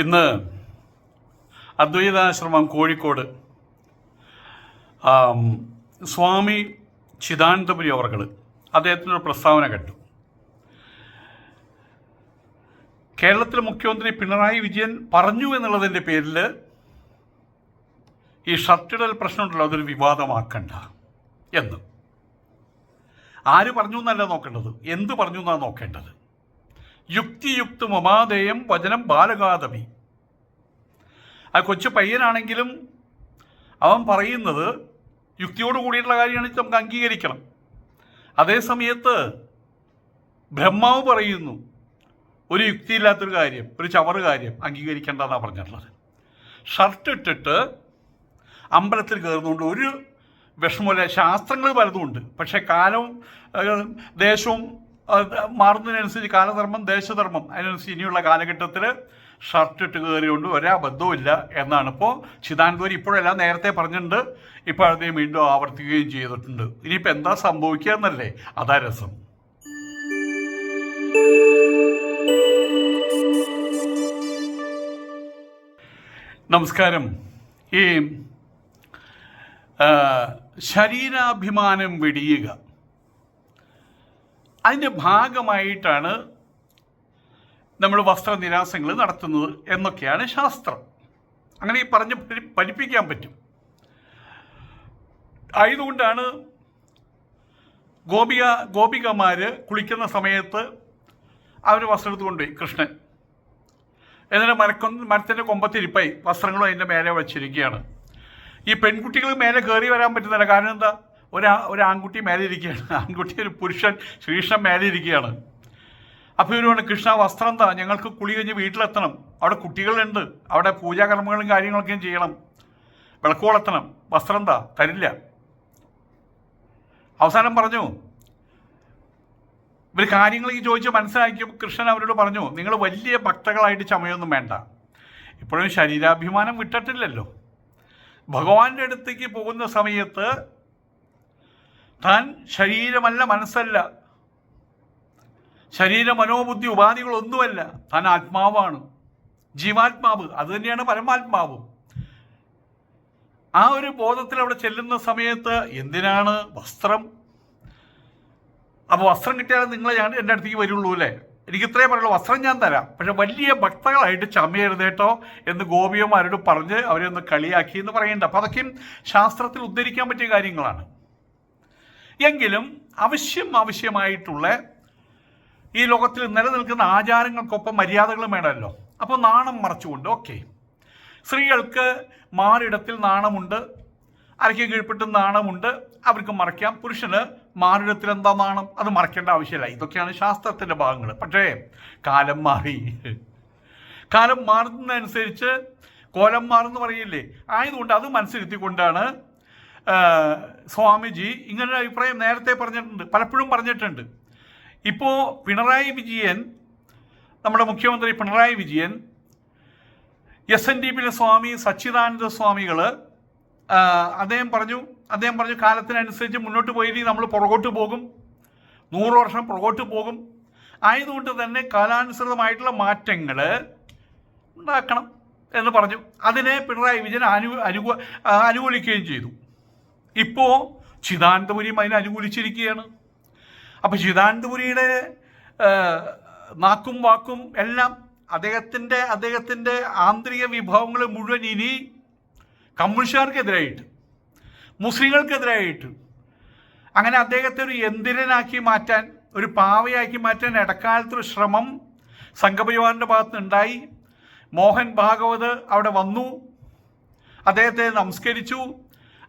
ഇന്ന് അദ്വൈതാശ്രമം കോഴിക്കോട് സ്വാമി ചിദാനന്ദപുരി അവർകൾ അദ്ദേഹത്തിനൊരു പ്രസ്താവന കണ്ടു. കേരളത്തിലെ മുഖ്യമന്ത്രി പിണറായി വിജയൻ പറഞ്ഞു എന്നുള്ളതിൻ്റെ പേരിൽ ഈ ഷർട്ടിടൽ പ്രശ്നമുണ്ടല്ലോ, അതൊരു വിവാദമാക്കണ്ട എന്ന്. ആര് പറഞ്ഞു എന്നല്ല നോക്കേണ്ടത്, എന്ത് പറഞ്ഞു എന്നാണ് നോക്കേണ്ടത്. യുക്തിയുക്തം ഉമാദേയം വചനം ബാലകാദമി. ആ കൊച്ചു പയ്യനാണെങ്കിലും അവൻ പറയുന്നത് യുക്തിയോട് കൂടിയിട്ടുള്ള കാര്യമാണ്, നമുക്ക് അംഗീകരിക്കണം. അതേ സമയത്ത് ബ്രഹ്മാവ് പറയുന്നു ഒരു യുക്തിയില്ലാത്തൊരു കാര്യം, ഒരു ചവറ് കാര്യം അംഗീകരിക്കേണ്ടെന്നാണ് പറഞ്ഞിട്ടുള്ളത്. ഷർട്ട് ഇട്ടിട്ട് അമ്പലത്തിൽ കയറുന്നുണ്ട് ഒരു വിഷമമില്ല. ശാസ്ത്രങ്ങൾ പലതുമുണ്ട്, പക്ഷേ കാലവും ദേശവും മാറുന്നതിനനുസരിച്ച് കാലധർമ്മം ദേശധർമ്മം അതിനനുസരിച്ച് ഇനിയുള്ള കാലഘട്ടത്തിൽ ഷർട്ട് ഇട്ട് കയറിയുകൊണ്ട് ഒരബദ്ധവുമില്ല എന്നാണ് ഇപ്പോൾ ചിദാനന്ദപുരി ഇപ്പോഴെല്ലാം നേരത്തെ പറഞ്ഞിട്ടുണ്ട്, ഇപ്പോൾ അതേ വീണ്ടും ആവർത്തിക്കുകയും ചെയ്തിട്ടുണ്ട്. ഇനിയിപ്പോൾ എന്താ സംഭവിക്കുക എന്നല്ലേ, അതാ രസം. നമസ്കാരം. ഈ ശരീരാഭിമാനം വെടിയുക, അതിൻ്റെ ഭാഗമായിട്ടാണ് നമ്മൾ വസ്ത്രനിരാസങ്ങൾ നടത്തുന്നത് എന്നൊക്കെയാണ് ശാസ്ത്രം. അങ്ങനെ ഈ പറഞ്ഞ് പഠിപ്പിക്കാൻ പറ്റും. ആയതുകൊണ്ടാണ് ഗോപികമാർ കുളിക്കുന്ന സമയത്ത് അവർ വസ്ത്രം എടുത്ത് കൊണ്ടുപോയി കൃഷ്ണൻ, എന്നിട്ട് മരത്തിൻ്റെ കൊമ്പത്തിരിപ്പായി വസ്ത്രങ്ങളും അതിൻ്റെ മേലെ വച്ചിരിക്കുകയാണ്. ഈ പെൺകുട്ടികൾ മേലെ കയറി വരാൻ പറ്റുന്നില്ല. കാരണം എന്താ, ഒരു ആൺകുട്ടി മേലെ ഇരിക്കുകയാണ്, ആൺകുട്ടി ഒരു പുരുഷൻ ശ്രീകൃഷ്ണൻ മേലെ ഇരിക്കുകയാണ്. അപ്പോൾ ഇവരുമാണ് കൃഷ്ണ വസ്ത്രം എന്താ, ഞങ്ങൾക്ക് കുളി കഴിഞ്ഞ് വീട്ടിലെത്തണം, അവിടെ കുട്ടികളുണ്ട്, അവിടെ പൂജാകർമ്മങ്ങളും കാര്യങ്ങളൊക്കെയും ചെയ്യണം, വിളക്ക് കൊളുത്തണം, വസ്ത്രം എന്താ തരില്ല. അവസാനം പറഞ്ഞു, ഇവർ കാര്യങ്ങൾ ഈ ചോദിച്ച് മനസ്സിലാക്കിയപ്പോൾ കൃഷ്ണൻ അവരോട് പറഞ്ഞു, നിങ്ങൾ വലിയ ഭക്തകളായിട്ട് ചമയൊന്നും വേണ്ട, ഇപ്പോഴും ശരീരാഭിമാനം വിട്ടിട്ടില്ലല്ലോ. ഭഗവാന്റെ അടുത്തേക്ക് പോകുന്ന സമയത്ത് താൻ ശരീരമല്ല, മനസ്സല്ല, ശരീര മനോബുദ്ധി ഉപാധികളൊന്നുമല്ല, താൻ ആത്മാവാണ്, ജീവാത്മാവ്, അത് തന്നെയാണ് പരമാത്മാവ്. ആ ഒരു ബോധത്തിൽ അവിടെ ചെല്ലുന്ന സമയത്ത് എന്തിനാണ് വസ്ത്രം? അപ്പോൾ വസ്ത്രം കിട്ടിയാൽ നിങ്ങൾ എൻ്റെ അടുത്തേക്ക് വരുള്ളൂ അല്ലേ, എനിക്ക് ഇത്രയും പറയുള്ളൂ, വസ്ത്രം ഞാൻ തരാം, പക്ഷെ വലിയ ഭക്തകളായിട്ട് ചമയരുത് കേട്ടോ എന്ന് ഗോപിയന്മാരോട് പറഞ്ഞ് അവരെ ഒന്ന് കളിയാക്കി എന്ന് പറയേണ്ട. അപ്പോൾ അതൊക്കെയും ശാസ്ത്രത്തിൽ ഉദ്ധരിക്കാൻ പറ്റിയ കാര്യങ്ങളാണ്. എങ്കിലും ആവശ്യമായിട്ടുള്ള ഈ ലോകത്തിൽ നിലനിൽക്കുന്ന ആചാരങ്ങൾക്കൊപ്പം മര്യാദകളും വേണമല്ലോ. അപ്പോൾ നാണം മറച്ചുകൊണ്ട്, ഓക്കെ, സ്ത്രീകൾക്ക് മാറിടത്തിൽ നാണമുണ്ട്, അരയ്ക്ക് കീഴ്പ്പെട്ട് നാണമുണ്ട്, അവർക്ക് മറയ്ക്കാം. പുരുഷന് മാറിടത്തിൽ എന്താ നാണം, അത് മറയ്ക്കേണ്ട ആവശ്യമില്ല. ഇതൊക്കെയാണ് ശാസ്ത്രത്തിൻ്റെ ഭാഗങ്ങൾ. പക്ഷേ കാലം മാറി, കാലം മാറുന്നതനുസരിച്ച് കോലം മാറുന്നു പറയില്ലേ, ആയതുകൊണ്ട് അത് മനസ്സിലെത്തിക്കൊണ്ടാണ് സ്വാമിജി ഇങ്ങനൊരു അഭിപ്രായം നേരത്തെ പറഞ്ഞിട്ടുണ്ട്, പലപ്പോഴും പറഞ്ഞിട്ടുണ്ട്. ഇപ്പോൾ പിണറായി വിജയൻ, നമ്മുടെ മുഖ്യമന്ത്രി പിണറായി വിജയൻ, SNDP സ്വാമി സച്ചിദാനന്ദ സ്വാമികൾ അദ്ദേഹം പറഞ്ഞു കാലത്തിനനുസരിച്ച് മുന്നോട്ട് പോയില്ലെങ്കിൽ നമ്മൾ പുറകോട്ട് പോകും, 100 വർഷം പുറകോട്ട് പോകും. ആയതുകൊണ്ട് തന്നെ കാലാനുസൃതമായിട്ടുള്ള മാറ്റങ്ങൾ ഉണ്ടാക്കണം എന്ന് പറഞ്ഞു. അതിനെ പിണറായി വിജയൻ അനുകൂലിക്കുകയും ചെയ്തു. ഇപ്പോൾ ചിദാനന്ദപുരിയും അതിനെ അനുകൂലിച്ചിരിക്കുകയാണ്. അപ്പോൾ ചിദാനന്ദപുരിയുടെ നാക്കും വാക്കും എല്ലാം അദ്ദേഹത്തിൻ്റെ ആന്തരിക വിഭവങ്ങൾ മുഴുവൻ ഇനി കമ്മ്യൂണിസ്റ്റുകാർക്കെതിരായിട്ട്, മുസ്ലിങ്ങൾക്കെതിരായിട്ട്, അങ്ങനെ അദ്ദേഹത്തെ ഒരു യന്ത്രനാക്കി മാറ്റാൻ, ഒരു പാവയാക്കി മാറ്റാൻ ഇടക്കാലത്തൊരു ശ്രമം സംഘപരിവാറിൻ്റെ ഭാഗത്ത് ഉണ്ടായി. മോഹൻ ഭാഗവത് അവിടെ വന്നു, അദ്ദേഹത്തെ നമസ്കരിച്ചു.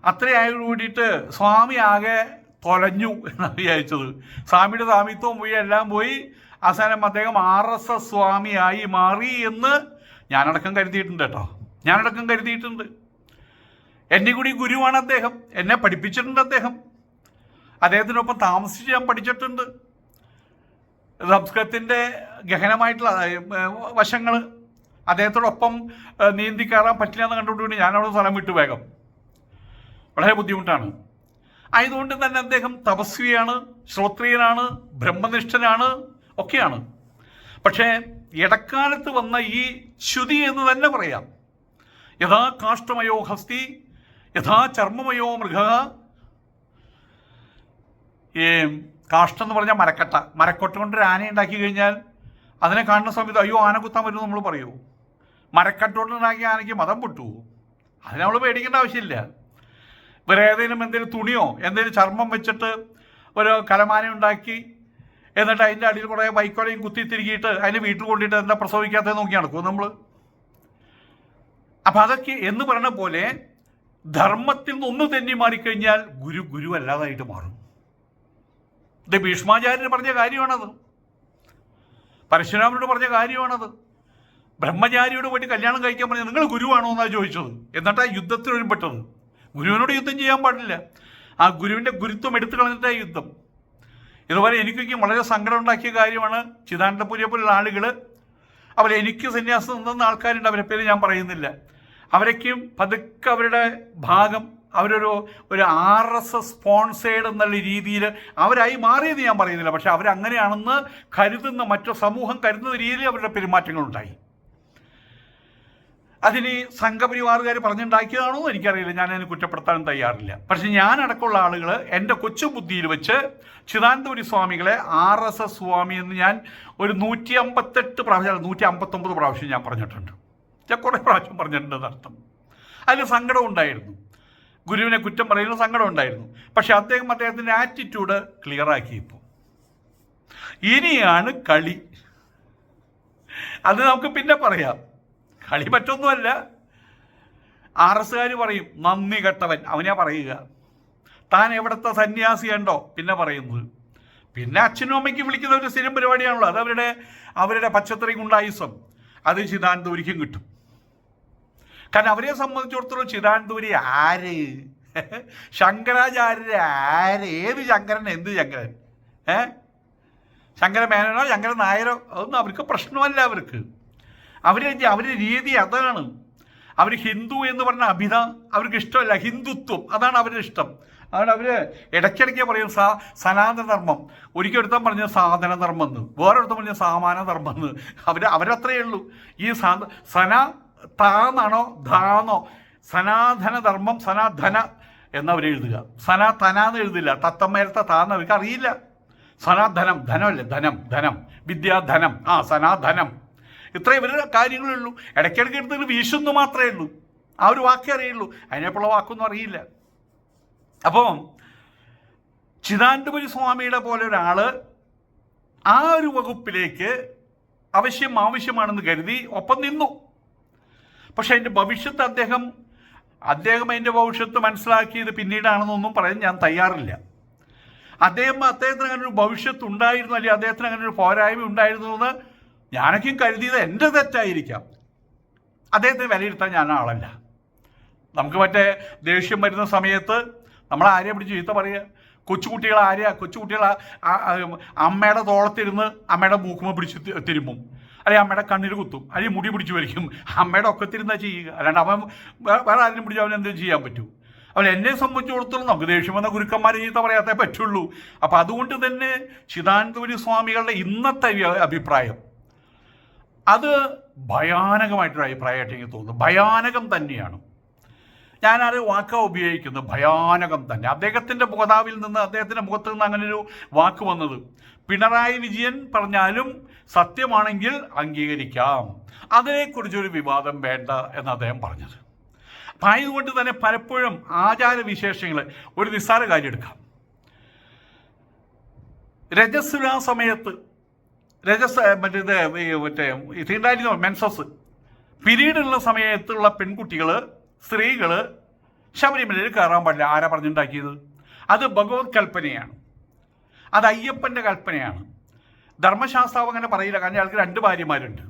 അത്രയായത് കൂടിയിട്ട് സ്വാമി ആകെ തൊലഞ്ഞു എന്നാണ് വിചാരിച്ചത്. സ്വാമിയുടെ സ്വാമിത്വം പോയി, എല്ലാം പോയി. അവസാനം അദ്ദേഹം RSS സ്വാമിയായി മാറി എന്ന് ഞാനടക്കം കരുതിയിട്ടുണ്ട് കേട്ടോ, ഞാനടക്കം കരുതിയിട്ടുണ്ട്. എൻ്റെ കൂടി ഗുരുവാണ് അദ്ദേഹം, എന്നെ പഠിപ്പിച്ചിട്ടുണ്ട് അദ്ദേഹം, അദ്ദേഹത്തിനൊപ്പം താമസിച്ച് ഞാൻ പഠിച്ചിട്ടുണ്ട്. സംസ്കൃതത്തിൻ്റെ ഗഹനമായിട്ടുള്ള വശങ്ങൾ അദ്ദേഹത്തോടൊപ്പം നീന്തിക്കയറാൻ പറ്റില്ല എന്ന് കണ്ടുകൊണ്ട് ഞാനവിടെ സ്ഥലം വിട്ടു വേഗം, വളരെ ബുദ്ധിമുട്ടാണ്. ആയതുകൊണ്ട് തന്നെ അദ്ദേഹം തപസ്വിയാണ്, ശ്രോത്രിയനാണ്, ബ്രഹ്മനിഷ്ഠനാണ്, ഒക്കെയാണ്. പക്ഷേ ഇടക്കാലത്ത് വന്ന ഈ ശ്രുതി എന്ന് തന്നെ പറയാം. യഥാ കാഷ്ടമയോ ഹസ്തി യഥാ ചർമ്മമയോ മൃഗ. കാഷ്ടം എന്ന് പറഞ്ഞാൽ മരക്കൊട്ട കൊണ്ടൊരു ആന ഉണ്ടാക്കി കഴിഞ്ഞാൽ അതിനെ കാണുന്ന സമയത്ത് അയ്യോ ആന കുത്താൻ വരുമെന്ന് നമ്മൾ പറയൂ. മരക്കട്ടുകൊണ്ടുണ്ടാക്കിയ ആനയ്ക്ക് മതം പൊട്ടുവോ? അതിന് നമ്മൾ പേടിക്കേണ്ട ആവശ്യമില്ല. വേറെ എന്തെങ്കിലും തുണിയോ എന്തെങ്കിലും ചർമ്മം വെച്ചിട്ട് ഒരു കലമാന ഉണ്ടാക്കി എന്നിട്ട് അതിൻ്റെ അടിയിൽ കുറേ വൈക്കോലയും കുത്തി തിരികിയിട്ട് അതിന് വീട്ടിൽ കൊണ്ടിട്ട് എന്താ പ്രസവിക്കാത്തത് നോക്കി നടക്കും നമ്മൾ. അപ്പം അതൊക്കെ എന്ന് പറയുന്ന പോലെ ധർമ്മത്തിൽ നിന്ന് ഒന്ന് തെന്നി മാറിക്കഴിഞ്ഞാൽ ഗുരു അല്ലാതായിട്ട് മാറും. ഇത് ഭീഷ്മാചാര്യന് പറഞ്ഞ കാര്യമാണത്, പരശുരാമനോട് പറഞ്ഞ കാര്യമാണത്. ബ്രഹ്മചാരിയോട് പോയിട്ട് കല്യാണം കഴിക്കാൻ പറഞ്ഞാൽ നിങ്ങൾ ഗുരുവാണോ എന്നാണ് ചോദിച്ചത്. എന്നിട്ടാണ് യുദ്ധത്തിൽ ഒരുപ്പെട്ടത്. ഗുരുവിനോട് യുദ്ധം ചെയ്യാൻ പാടില്ല. ആ ഗുരുവിൻ്റെ ഗുരുത്വം എടുത്തു കളഞ്ഞിട്ടാണ് യുദ്ധം. ഇതുപോലെ എനിക്കൊക്കെ വളരെ സങ്കടം ഉണ്ടാക്കിയ കാര്യമാണ് ചിദാനന്ദപുരിയെ പോലുള്ള ആളുകൾ. എനിക്ക് സന്യാസം നിന്ന ആൾക്കാരുണ്ട്, അവരെ പേര് ഞാൻ പറയുന്നില്ല. അവരൊക്കെയും പതുക്കെ അവരുടെ ഭാഗം അവരൊരു RSS സ്പോൺസേഡ് എന്നുള്ള രീതിയിൽ അവരായി മാറിയെന്ന് ഞാൻ പറയുന്നില്ല. പക്ഷെ അവരങ്ങനെയാണെന്ന് കരുതുന്ന മറ്റു സമൂഹം കരുതുന്ന രീതിയിൽ അവരുടെ പെരുമാറ്റങ്ങളുണ്ടായി. അതിന് സംഘപരിവാറുകാർ പറഞ്ഞുണ്ടാക്കിയതാണോ എന്ന് എനിക്കറിയില്ല, ഞാനതിന് കുറ്റപ്പെടുത്താനും തയ്യാറില്ല. പക്ഷെ ഞാനടക്കമുള്ള ആളുകൾ എൻ്റെ കൊച്ചു ബുദ്ധിയിൽ വെച്ച് ചിദാനന്ദപുരി സ്വാമികളെ RSS സ്വാമി എന്ന് ഞാൻ ഒരു 158 പ്രാവശ്യം 159 പ്രാവശ്യം ഞാൻ പറഞ്ഞിട്ടുണ്ട്. ഞാൻ കുറേ പ്രാവശ്യം പറഞ്ഞിട്ടുണ്ടെന്ന് അർത്ഥം. അതിൽ സങ്കടം ഉണ്ടായിരുന്നു, ഗുരുവിനെ കുറ്റം പറയുന്ന സങ്കടം ഉണ്ടായിരുന്നു. പക്ഷെ അദ്ദേഹത്തിൻ്റെ ആറ്റിറ്റ്യൂഡ് ക്ലിയർ ആക്കി. ഇപ്പോൾ ഇനിയാണ് കളി. അത് നമുക്ക് പിന്നെ പറയാം. കളി മറ്റൊന്നുമല്ല. RSകാർ പറയും നന്ദി കെട്ടവൻ, അവനാ പറയുക. താൻ എവിടുത്തെ സന്യാസിയുണ്ടോ പിന്നെ പറയുന്നത്. പിന്നെ അച്ഛനും അമ്മയ്ക്കും വിളിക്കുന്ന ഒരു സ്ഥിരം പരിപാടിയാണല്ലോ. അത് അവരുടെ പച്ചത്തറി ഗുണ്ടായുസം അത് ചിദാനന്ദപുരിക്കും കിട്ടും. കാരണം അവരെ സംബന്ധിച്ചിടത്തോളം ചിദാനന്ദപുരി ആര്? ശങ്കരാചാര്യരെ ആര്? ഏത് ശങ്കരൻ? എന്ത് ശങ്കരൻ? ശങ്കര മേനോനോ ശങ്കര നായരോ അതൊന്നും അവർക്ക് പ്രശ്നമല്ല. അവരുടെ രീതി അതാണ്. അവർ ഹിന്ദു എന്ന് പറഞ്ഞ അഭിധ അവർക്ക് ഇഷ്ടമല്ല. ഹിന്ദുത്വം അതാണ് അവരുടെ ഇഷ്ടം. അതുകൊണ്ട് അവർ ഇടയ്ക്കിടയ്ക്ക് പറയും സനാതന ധർമ്മം. ഒരിക്കൽ ഒരുത്തം പറഞ്ഞ സാധന ധർമ്മം എന്ന്, വേറൊരുത്തം പറഞ്ഞ സാമാന ധർമ്മം എന്ന്. അവരത്രയേ ഉള്ളൂ. ഈ താന്നാണോ ധാന്നോ സനാതന ധർമ്മം സനാധന എന്നവരെഴുതുക. സനാതന എന്ന് എഴുതില്ല. തത്തമ്മേരത്തെ താന്ന് അവർക്ക് അറിയില്ല. സനാധനം ധനമല്ലേ, ധനം വിദ്യാധനം, സനാധനം. ഇത്രേ ഇവരുടെ കാര്യങ്ങളുള്ളൂ. ഇടയ്ക്കിടയ്ക്ക് എടുത്തിട്ട് വീശുന്നു മാത്രമേ ഉള്ളൂ. ആ ഒരു വാക്കേ അറിയുള്ളൂ. അതിനെപ്പോഴുള്ള വാക്കൊന്നും അറിയില്ല. അപ്പോൾ ചിദാനന്ദപുരി സ്വാമിയുടെ പോലെ ഒരാൾ ആ ഒരു വകുപ്പിലേക്ക് ആവശ്യമാണെന്ന് കരുതി ഒപ്പം നിന്നു. പക്ഷെ അതിൻ്റെ ഭവിഷ്യത്ത് അദ്ദേഹം അതിൻ്റെ ഭവിഷ്യത്ത് മനസ്സിലാക്കിയത് പിന്നീടാണെന്നൊന്നും പറയാൻ ഞാൻ തയ്യാറില്ല. അദ്ദേഹത്തിന് അങ്ങനെ ഒരു ഭവിഷ്യത്ത് ഉണ്ടായിരുന്നു, അല്ലെങ്കിൽ അദ്ദേഹത്തിന് അങ്ങനെ ഒരു പോരായ്മ ഉണ്ടായിരുന്നു എന്ന് ഞാനൊക്കെയും കരുതിയത് എൻ്റെ തെറ്റായിരിക്കാം. അദ്ദേഹത്തെ വിലയിരുത്താൻ ഞാൻ ആളല്ല. നമുക്ക് മറ്റേ ദേഷ്യം വരുന്ന സമയത്ത് നമ്മൾ ആരെയെ പിടിച്ച് ചീത്ത പറയുക? കൊച്ചുകുട്ടികൾ അമ്മയുടെ തോളത്തിരുന്ന് അമ്മയുടെ മൂക്കുമ്പോൾ പിടിച്ച് തിരുമ്പും, അല്ലെങ്കിൽ അമ്മയുടെ കണ്ണിൽ കുത്തും, അല്ലെങ്കിൽ മുടി പിടിച്ച് വലിക്കും. അമ്മയുടെ ഒക്കത്തിരുന്നാ ചെയ്യുക. അല്ലാണ്ട് അവൻ വേറെ ആരെയും പിടിച്ച് അവൻ എന്തെങ്കിലും ചെയ്യാൻ പറ്റൂ? അവൻ എന്നെ സംബന്ധിച്ചിടത്തോളം നമുക്ക് ദേഷ്യം വന്ന ഗുരുക്കന്മാരെ ചീത്ത പറയാത്തേ പറ്റുള്ളൂ. അപ്പം അതുകൊണ്ട് തന്നെ ചിദാനന്ദപുരി സ്വാമികളുടെ ഇന്നത്തെ അഭിപ്രായം അത് ഭയാനകമായിട്ടൊരു അഭിപ്രായമായിട്ട് എനിക്ക് തോന്നുന്നു. ഭയാനകം തന്നെയാണ്. ഞാനത് വാക്കാണ് ഉപയോഗിക്കുന്നത്, ഭയാനകം തന്നെ. അദ്ദേഹത്തിൻ്റെ മുഖതാവിൽ നിന്ന്, അദ്ദേഹത്തിൻ്റെ മുഖത്ത് നിന്ന് അങ്ങനൊരു വാക്ക് വന്നത്. പിണറായി വിജയൻ പറഞ്ഞാലും സത്യമാണെങ്കിൽ അംഗീകരിക്കാം, അതിനെക്കുറിച്ചൊരു വിവാദം വേണ്ട എന്ന് അദ്ദേഹം പറഞ്ഞത്. അപ്പം ആയതുകൊണ്ട് തന്നെ പലപ്പോഴും ആചാരവിശേഷങ്ങൾ, ഒരു നിസ്സാര കാര്യം എടുക്കാം. രജസ്സുര സമയത്ത് മെൻസസ് പീരീഡുള്ള സമയത്തുള്ള പെൺകുട്ടികൾ, സ്ത്രീകൾ ശബരിമലയിൽ കയറാൻ പാടില്ല. ആരാ പറഞ്ഞുണ്ടാക്കിയത്? അത് ഭഗവത് കൽപ്പനയാണ്, അത് അയ്യപ്പൻ്റെ കൽപ്പനയാണ്. ധർമ്മശാസ്ത്രാവ് അങ്ങനെ പറയില്ല. കാരണം അയാൾക്ക് 2 ഭാര്യമാരുണ്ട്.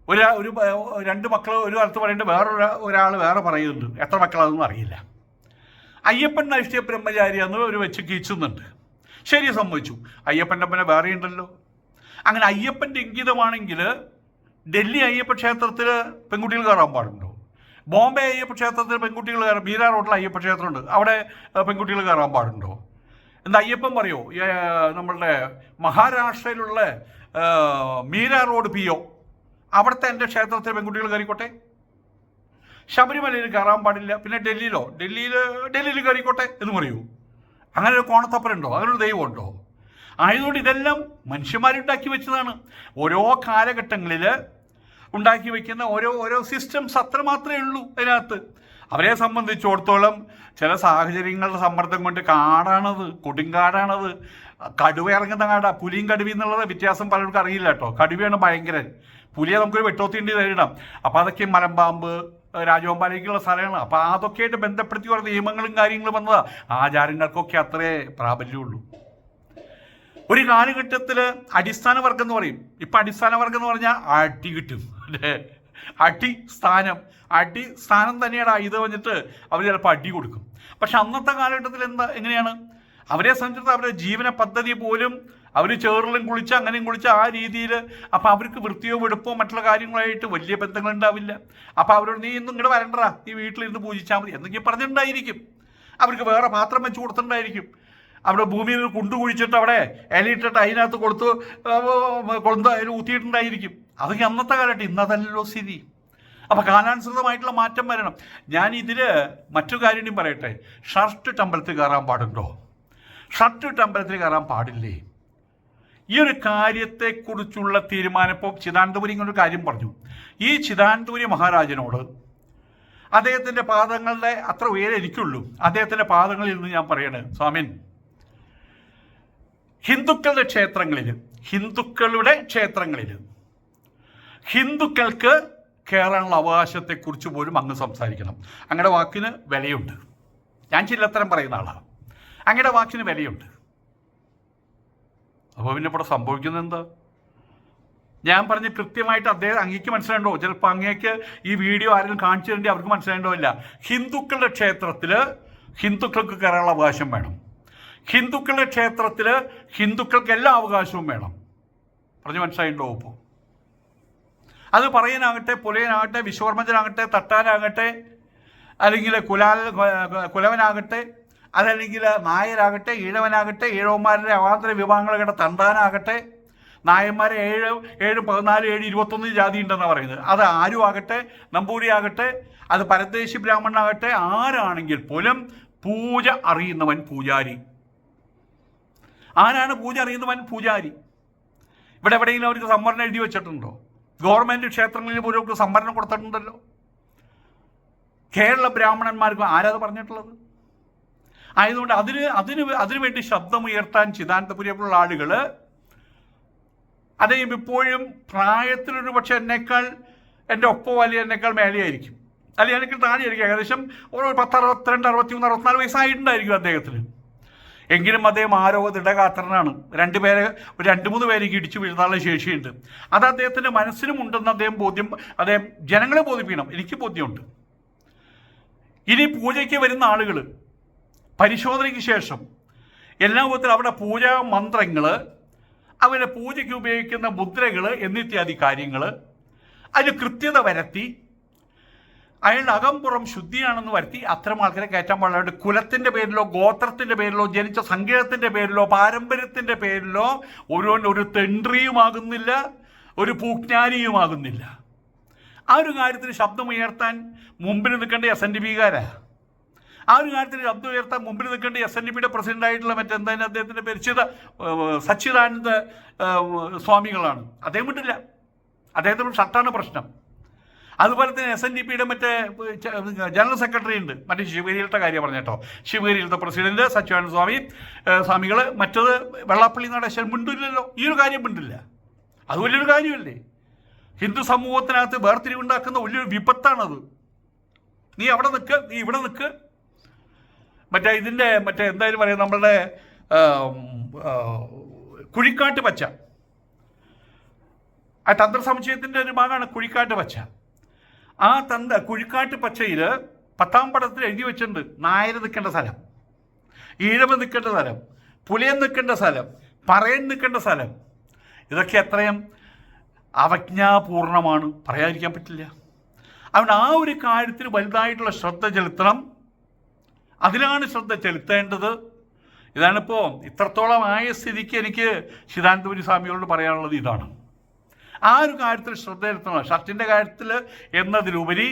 ഒരു 2 മക്കൾ ഒരു കാലത്ത് പറയുന്നുണ്ട്, ഒരാൾ വേറെ പറയുന്നുണ്ട്. എത്ര മക്കളാണെന്നും അറിയില്ല. അയ്യപ്പൻ നൈഷ്ഠ്യ ബ്രഹ്മചാരിയെന്ന് ഒരു വെച്ച് കീച്ചുന്നുണ്ട്. ശരി, സംഭവിച്ചു. അയ്യപ്പൻ്റെ അപ്പനെ വേറെ ഉണ്ടല്ലോ. അങ്ങനെ അയ്യപ്പൻ്റെ ഇംഗിതമാണെങ്കിൽ ഡൽഹി അയ്യപ്പ ക്ഷേത്രത്തിൽ പെൺകുട്ടികൾ കയറാൻ പാടുണ്ടോ? ബോംബെ അയ്യപ്പ ക്ഷേത്രത്തിൽ പെൺകുട്ടികൾ കയറാം. മീരാ റോഡിൽ അയ്യപ്പ ക്ഷേത്രമുണ്ട്, അവിടെ പെൺകുട്ടികൾ കയറാൻ പാടുണ്ടോ? എന്താ അയ്യപ്പൻ പറയോ? നമ്മളുടെ മഹാരാഷ്ട്രയിലുള്ള മീര റോഡ് PO അവിടുത്തെ എൻ്റെ ക്ഷേത്രത്തിൽ പെൺകുട്ടികൾ കയറിക്കോട്ടെ. ശബരിമലയിൽ കയറാൻ പാടില്ല. പിന്നെ ഡൽഹിയിൽ കയറിക്കോട്ടെ എന്ന് പറയൂ. അങ്ങനെ ഒരു കോണത്തപ്പനുണ്ടോ? അങ്ങനെ ഒരു ദൈവമുണ്ടോ? ആയതുകൊണ്ട് ഇതെല്ലാം മനുഷ്യന്മാരുണ്ടാക്കി വെച്ചതാണ്. ഓരോ കാലഘട്ടങ്ങളിൽ ഉണ്ടാക്കി വയ്ക്കുന്ന ഓരോ സിസ്റ്റംസ് അത്ര മാത്രമേ ഉള്ളൂ അതിനകത്ത്. അവരെ സംബന്ധിച്ചിടത്തോളം ചില സാഹചര്യങ്ങളുടെ സമ്മർദ്ദം കൊണ്ട് കാടാണത്, കൊടുങ്കാടാണത്. കടുവ ഇറങ്ങുന്ന കാടാ. പുലിയും കടുവയും എന്നുള്ളത് വ്യത്യാസം പലർക്കും അറിയില്ല കേട്ടോ. കടുവയാണ് ഭയങ്കരൻ, പുലിയെ നമുക്കൊരു വെട്ടോത്തിണ്ടി നേരിടാം. അപ്പോൾ അതൊക്കെ മലമ്പാമ്പ്, രാജവമ്പാലേക്കുള്ള സ്ഥലമാണ്. അപ്പോൾ അതൊക്കെയായിട്ട് ബന്ധപ്പെടുത്തി കുറേ നിയമങ്ങളും കാര്യങ്ങളും വന്നതാണ്. ആചാരങ്ങൾക്കൊക്കെ അത്രേ പ്രാബല്യമുള്ളൂ. ഒരു കാലഘട്ടത്തിൽ അടിസ്ഥാന വർഗം എന്ന് പറയും. ഇപ്പം അടിസ്ഥാന വർഗം എന്ന് പറഞ്ഞാൽ അടി കിട്ടും അല്ലേ? അടിസ്ഥാനം തന്നെയാണ്. ഇത് വന്നിട്ട് അവർ ചിലപ്പോൾ അടി കൊടുക്കും. പക്ഷെ അന്നത്തെ കാലഘട്ടത്തിൽ എങ്ങനെയാണ് അവരെ സംബന്ധിച്ചിടത്തോളം അവരുടെ ജീവന പദ്ധതി പോലും അവർ ചേറിലും കുളിച്ച് അങ്ങനെയും കുളിച്ച് ആ രീതിയിൽ. അപ്പോൾ അവർക്ക് വൃത്തിയോ വെടുപ്പോ മറ്റുള്ള കാര്യങ്ങളായിട്ട് വലിയ ബന്ധങ്ങളുണ്ടാവില്ല. അപ്പോൾ അവരോട് നീ ഇന്നും ഇങ്ങോട്ട് വരണ്ടാ, നീ വീട്ടിലിരുന്ന് പൂജിച്ചാൽ മതി എന്നൊക്കെ പറഞ്ഞിട്ടുണ്ടായിരിക്കും. അവർക്ക് വേറെ പാത്രം വെച്ച് കൊടുത്തിട്ടുണ്ടായിരിക്കും. അവിടെ ഭൂമിയിൽ കുണ്ടു കുഴിച്ചിട്ട് അവിടെ ഇലയിട്ടിട്ട് അതിനകത്ത് കൊളുത്ത് അതിൽ ഊത്തിയിട്ടുണ്ടായിരിക്കും. അതൊക്കെ അന്നത്തെ കാലഘട്ടം. ഇന്നതല്ലോ സ്ഥിതി. അപ്പോൾ കാലാനുസൃതമായിട്ടുള്ള മാറ്റം വരണം. ഞാൻ ഇതിൽ മറ്റൊരു കാര്യം പറയട്ടെ. ഷർട്ട് അമ്പലത്തിൽ കയറാൻ പാടുണ്ടോ? ഷർട്ട് അമ്പലത്തിൽ കയറാൻ പാടില്ലേ? ഈ ഒരു കാര്യത്തെക്കുറിച്ചുള്ള തീരുമാനം ഇപ്പോൾ ചിദാനന്ദപുരി ഇങ്ങനൊരു കാര്യം പറഞ്ഞു. ഈ ചിദാനന്ദപുരി മഹാരാജനോട് അദ്ദേഹത്തിൻ്റെ പാദങ്ങളുടെ അത്ര ഉയരം എനിക്കുള്ളൂ. അദ്ദേഹത്തിൻ്റെ പാദങ്ങളിൽ നിന്ന് ഞാൻ പറയണേ, സ്വാമിൻ, ഹിന്ദുക്കളുടെ ക്ഷേത്രങ്ങളിൽ ഹിന്ദുക്കൾക്ക് കയറാനുള്ള അവകാശത്തെക്കുറിച്ച് പോലും അങ്ങ് സംസാരിക്കണം. അങ്ങയുടെ വാക്കിന് വിലയുണ്ട്. ഞാൻ ചില്ലത്തരം പറയുന്ന ആളാണ്. അങ്ങയുടെ വാക്കിന് വിലയുണ്ട്. അപ്പോൾ പിന്നെ ഇവിടെ സംഭവിക്കുന്നത് എന്താ? ഞാൻ പറഞ്ഞ് കൃത്യമായിട്ട് അങ്ങേക്ക് മനസ്സിലാണ്ടോ? ചിലപ്പോൾ അങ്ങേക്ക് ഈ വീഡിയോ ആരെങ്കിലും കാണിച്ചു തരേണ്ടി അവർക്ക് മനസ്സിലാണ്ടോ ഇല്ല. ഹിന്ദുക്കളുടെ ക്ഷേത്രത്തിൽ ഹിന്ദുക്കൾക്ക് കയറാനുള്ള അവകാശം വേണം. ഹിന്ദുക്കളുടെ ക്ഷേത്രത്തിൽ ഹിന്ദുക്കൾക്ക് എല്ലാ അവകാശവും വേണം. പറഞ്ഞ് മനസ്സിലായിട്ടോ? ഇപ്പോൾ അത് പറയാനാകട്ടെ, പുലയനാകട്ടെ, വിശ്വകർമ്മജനാകട്ടെ, തട്ടാനാകട്ടെ, അല്ലെങ്കിൽ കുലവനാകട്ടെ, അതല്ലെങ്കിൽ നായരാകട്ടെ, ഈഴവനാകട്ടെ, ഈഴവന്മാരുടെ അവാന്തര വിഭാഗങ്ങളുടെ തണ്ടാനാകട്ടെ, നായന്മാരെ 7, 14, 7, 21 ജാതി ഉണ്ടെന്നാണ് പറയുന്നത്. അത് ആരും ആകട്ടെ, നമ്പൂരി ആകട്ടെ, അത് പരദേശി ബ്രാഹ്മണനാകട്ടെ, ആരാണെങ്കിൽ പോലും പൂജ അറിയുന്നവൻ പൂജാരി. ആരാണ് പൂജ അറിയുന്നവൻ? പൂജാരി. ഇവിടെ എവിടെയെങ്കിലും അവർക്ക് സംവരണം എഴുതി വെച്ചിട്ടുണ്ടോ? ഗവൺമെൻറ് ക്ഷേത്രങ്ങളിൽ പോലും സംവരണം കൊടുത്തിട്ടുണ്ടല്ലോ. കേരള ബ്രാഹ്മണന്മാർക്ക് ആരാത് പറഞ്ഞിട്ടുള്ളത്? ആയതുകൊണ്ട് അതിനുവേണ്ടി ശബ്ദമുയർത്താൻ ചിദാനന്ദപുരിയുള്ള ആളുകൾ, അദ്ദേഹം ഇപ്പോഴും പ്രായത്തിലൊരു പക്ഷെ എൻ്റെ ഒപ്പം വലിയ എന്നേക്കാൾ മേലെയായിരിക്കും, അല്ലെങ്കിൽ എനിക്ക് താഴെയായിരിക്കും. ഏകദേശം ഒരു 10, 62, 63, 64 വയസ്സായിട്ടുണ്ടായിരിക്കും അദ്ദേഹത്തിന്. എങ്കിലും അദ്ദേഹം ദൃഢഗാത്രനാണ്. 2 പേരേക്ക് ഇടിച്ചു വീഴ്ത്താനുള്ള ശേഷിയുണ്ട്. അത് അദ്ദേഹത്തിൻ്റെ മനസ്സിനുമുണ്ടെന്ന് അദ്ദേഹം ജനങ്ങളെ ബോധിപ്പിക്കണം. എനിക്ക് ബോധ്യമുണ്ട്. ഇനി പൂജയ്ക്ക് വരുന്ന ആളുകൾ പരിശോധനയ്ക്ക് ശേഷം എല്ലാ വിധത്തിലും അവിടെ പൂജാ മന്ത്രങ്ങൾ, അവരുടെ പൂജയ്ക്ക് ഉപയോഗിക്കുന്ന മുദ്രകൾ എന്നിത്യാദി കാര്യങ്ങൾ അതിൽ കൃത്യത വരുത്തി അയാളുടെ അകംപുറം ശുദ്ധിയാണെന്ന് വരുത്തി അത്തരം ആൾക്കാരെ കയറ്റാൻ പാടില്ല. കുലത്തിൻ്റെ പേരിലോ ഗോത്രത്തിൻ്റെ പേരിലോ ജനിച്ച സങ്കേതത്തിൻ്റെ പേരിലോ പാരമ്പര്യത്തിൻ്റെ പേരിലോ ഒരു തെണ്ട്രിയുമാകുന്നില്ല, ഒരു പൂജ്ഞാനിയുമാകുന്നില്ല. ആ ഒരു കാര്യത്തിന് ശബ്ദമുയർത്താൻ മുമ്പിൽ നിൽക്കേണ്ട SNDP-കാരാ. ആ ഒരു കാര്യത്തിൽ ശബ്ദം ഉയർത്താൻ മുമ്പിൽ നിൽക്കേണ്ട SNDP-യുടെ പ്രസിഡൻ്റായിട്ടുള്ള മറ്റെന്തായാലും അദ്ദേഹത്തിൻ്റെ പരിചിത സച്ചിദാനന്ദ സ്വാമികളാണ്. അദ്ദേഹം വിട്ടില്ല. അദ്ദേഹത്തിൻ്റെ ഷർട്ടാണ് പ്രശ്നം. അതുപോലെ തന്നെ SNDP-യുടെ മറ്റേ ജനറൽ സെക്രട്ടറി ഉണ്ട്. മറ്റേ ശിവഗിരിയിലത്തെ കാര്യം പറഞ്ഞേട്ടോ. ശിവഗിരിയിലത്തെ പ്രസിഡന്റ് സച്ചിദാനന്ദ സ്വാമികൾ, മറ്റത് വെള്ളാപ്പള്ളി നടേശൻ മിണ്ടില്ലല്ലോ. ഈ ഒരു കാര്യം മിണ്ടില്ല. അത് വലിയൊരു കാര്യമല്ലേ? ഹിന്ദു സമൂഹത്തിനകത്ത് വേർതിരിവുണ്ടാക്കുന്ന വലിയൊരു വിപത്താണത്. നീ അവിടെ നിൽക്ക്, നീ ഇവിടെ നിൽക്ക്. മറ്റേ എന്തായാലും പറയാം, നമ്മളുടെ കുഴിക്കാട്ട് പച്ച, ആ തന്ത്രസമുച്ചയത്തിൻ്റെ ഒരു ഭാഗമാണ് കുഴിക്കാട്ട് പച്ച. ആ കുഴിക്കാട്ട് പച്ചയിൽ 10ാം പടത്തിൽ എഴുതി വെച്ചിട്ടുണ്ട് നായർ നിൽക്കേണ്ട സ്ഥലം, ഈഴവ് നിൽക്കേണ്ട സ്ഥലം, പുലയൻ നിൽക്കേണ്ട സ്ഥലം, പറയൻ നിൽക്കേണ്ട സ്ഥലം. ഇതൊക്കെ എത്രയും അവജ്ഞാപൂർണമാണ്, പറയാതിരിക്കാൻ പറ്റില്ല. അതുകൊണ്ട് ആ ഒരു കാര്യത്തിൽ വലുതായിട്ടുള്ള ശ്രദ്ധ ചെലുത്തണം. അതിലാണ് ശ്രദ്ധ ചെലുത്തേണ്ടത്. ഇതാണിപ്പോൾ ഇത്രത്തോളം ആയ സ്ഥിതിക്ക് എനിക്ക് ശിതാനന്ദപുരി സ്വാമികളോട് പറയാനുള്ളത് ഇതാണ്. ആ ഒരു കാര്യത്തിൽ ശ്രദ്ധ ചെലുത്തണം. ഷർട്ടിൻ്റെ കാര്യത്തിൽ എന്നതിലുപരി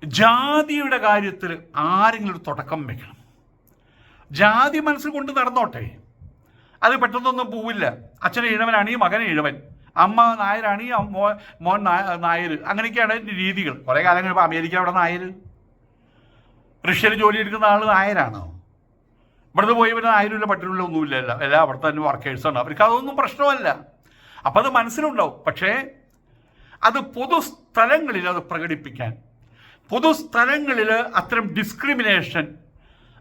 ജാതിയുടെ കാര്യത്തിൽ ആരെങ്കിലും ഒരു തുടക്കം വയ്ക്കണം. ജാതി മനസ്സിൽ കൊണ്ട് നടന്നോട്ടെ, അത് പെട്ടെന്നൊന്നും പോവില്ല. അച്ഛൻ ഇഴവനാണെങ്കിൽ മകൻ ഇഴവൻ, അമ്മ നായരാണെങ്കിൽ മോൻ നായർ, അങ്ങനെയൊക്കെയാണ് രീതികൾ. കുറേ കാലം കഴിയുമ്പോൾ അമേരിക്ക അവിടെ നായർ, റഷ്യയിൽ ജോലി എടുക്കുന്ന ആൾ നായരാണോ? ഇവിടുന്ന് പോയി പിന്നെ നായരില്ല പട്ടിണില്ല ഒന്നുമില്ല, എല്ലാം അവിടെ തന്നെ വർക്കേഴ്സാണ്. അവർക്ക് അതൊന്നും പ്രശ്നമല്ല. അപ്പം അത് മനസ്സിലുണ്ടാവും. പക്ഷേ അത് പൊതുസ്ഥലങ്ങളിൽ അത് പ്രകടിപ്പിക്കാൻ, പൊതുസ്ഥലങ്ങളിൽ അത്തരം ഡിസ്ക്രിമിനേഷൻ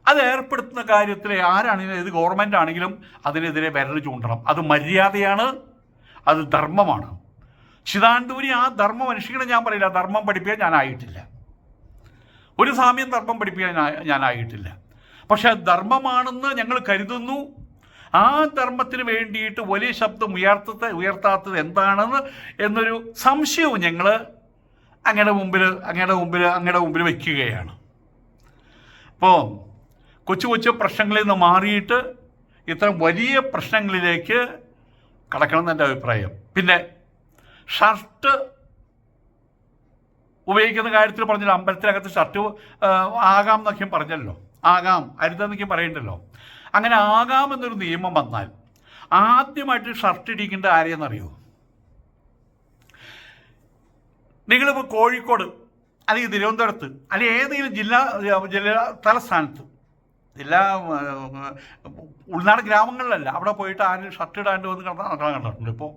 അത് ഏർപ്പെടുത്തുന്ന കാര്യത്തിൽ ആരാണെങ്കിലും, ഏത് ഗവൺമെൻറ് ആണെങ്കിലും അതിനെതിരെ വിരൽ ചൂണ്ടണം. അത് മര്യാദയാണ്, അത് ധർമ്മമാണ്. ശിതാനന്ദപുരി ആ ധർമ്മം അനുഷ്ഠിക്കണം. ഞാൻ പറയില്ല, ധർമ്മം പഠിപ്പിക്കാൻ ഞാനായിട്ടില്ല, ഒരു സാമ്യം ധർമ്മം പഠിപ്പിക്കാൻ ഞാനായിട്ടില്ല. പക്ഷെ ധർമ്മമാണെന്ന് ഞങ്ങൾ കരുതുന്നു. ആ ധർമ്മത്തിന് വേണ്ടിയിട്ട് വലിയ ശബ്ദം ഉയർത്താത്തത് എന്താണെന്ന് എന്നൊരു സംശയവും ഞങ്ങൾ അങ്ങയുടെ മുമ്പിൽ വയ്ക്കുകയാണ്. അപ്പോൾ കൊച്ചു കൊച്ചു പ്രശ്നങ്ങളിൽ നിന്ന് മാറിയിട്ട് ഇത്തരം വലിയ പ്രശ്നങ്ങളിലേക്ക് കടക്കണം എന്ന് എൻ്റെ അഭിപ്രായം. പിന്നെ ഷർട്ട് ഉപയോഗിക്കുന്ന കാര്യത്തിൽ പറഞ്ഞല്ലോ, അമ്പലത്തിനകത്ത് ഷർട്ട് ആകാം എന്നൊക്കെയും പറഞ്ഞല്ലോ, ആകാം അരുതെന്നൊക്കെയും പറയണ്ടല്ലോ. അങ്ങനെ ആകാമെന്നൊരു നിയമം വന്നാൽ ആദ്യമായിട്ട് ഷർട്ട് ഇടിക്കേണ്ട ആരെയെന്നറിയോ? നിങ്ങളിപ്പോൾ കോഴിക്കോട് അല്ലെങ്കിൽ തിരുവനന്തപുരത്ത് അല്ലെങ്കിൽ ഏതെങ്കിലും ജില്ലാ തലസ്ഥാനത്ത്, ഉൾനാട് ഗ്രാമങ്ങളിലല്ല, അവിടെ പോയിട്ട് ആരും ഷർട്ട് ഇടാണ്ട് വന്ന് നടക്കാൻ കണ്ടിട്ടുണ്ട്. ഇപ്പോൾ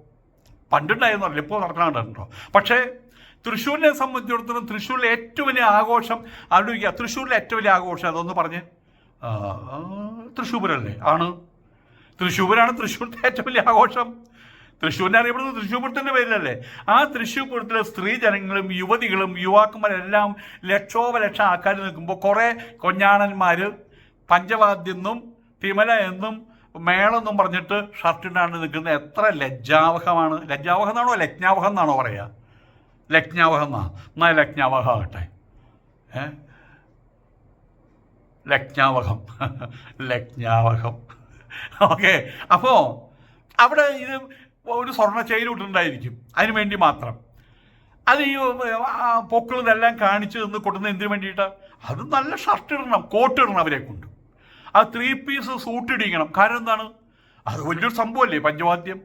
പണ്ടുണ്ടായിരുന്നല്ലോ, ഇപ്പോൾ നടക്കാൻ കണ്ടിട്ടുണ്ടോ? പക്ഷേ തൃശ്ശൂരിനെ സംബന്ധിച്ചിടത്തോളം തൃശ്ശൂരിലെ ഏറ്റവും വലിയ ആഘോഷം ആലോചിക്കുക. തൃശ്ശൂരിലെ ഏറ്റവും വലിയ ആഘോഷം അതൊന്ന് പറഞ്ഞ്. തൃശ്ശൂർ പൂരമല്ലേ? ആണ്, തൃശ്ശൂർ പൂരമാണ് തൃശ്ശൂരിൻ്റെ ഏറ്റവും വലിയ ആഘോഷം. തൃശ്ശൂരിനെ അറിയപ്പെടുന്നത് തൃശ്ശൂർ പൂരത്തിൻ്റെ പേരിലല്ലേ? ആ തൃശ്ശൂർ പൂരത്തിലെ സ്ത്രീ ജനങ്ങളും യുവതികളും യുവാക്കന്മാരെല്ലാം ലക്ഷോപലക്ഷം ആൾക്കാർ നിൽക്കുമ്പോൾ കുറേ കൊഞ്ഞാണന്മാർ പഞ്ചവാദ്യെന്നും തിമല എന്നും മേളെന്നും പറഞ്ഞിട്ട് ഷർട്ടിട്ടാണ്ട് നിൽക്കുന്നത് എത്ര ലജ്ജാവഹമാണ്. ലജ്ജാവഹം എന്നാണോ ലജ്ഞാവഹം എന്നാണോ പറയുക? ലജ്ഞാവഹം എന്നാ, എന്നാൽ ലജ്ഞാവഹം ആകട്ടെ. ലജ്ഞാവഹം ഓക്കെ. അപ്പോൾ അവിടെ ഇത് ഒരു സ്വർണ്ണ ചെയിലിട്ടുണ്ടായിരിക്കും, അതിന് വേണ്ടി മാത്രം. അത് ഈ പൊക്കളും ഇതെല്ലാം കാണിച്ച് നിന്ന് കൊടുക്കുന്ന എന്തിനു വേണ്ടിയിട്ടാണ്? അത് നല്ല ഷർട്ട് ഇടണം, കോട്ട് ഇടണം അവരെ കൊണ്ട്. അത് 3 പീസ് സൂട്ട് ഇടിക്കണം. കാരണം എന്താണ്? അത് വലിയൊരു സംഭവമല്ലേ പഞ്ചവാദ്യം.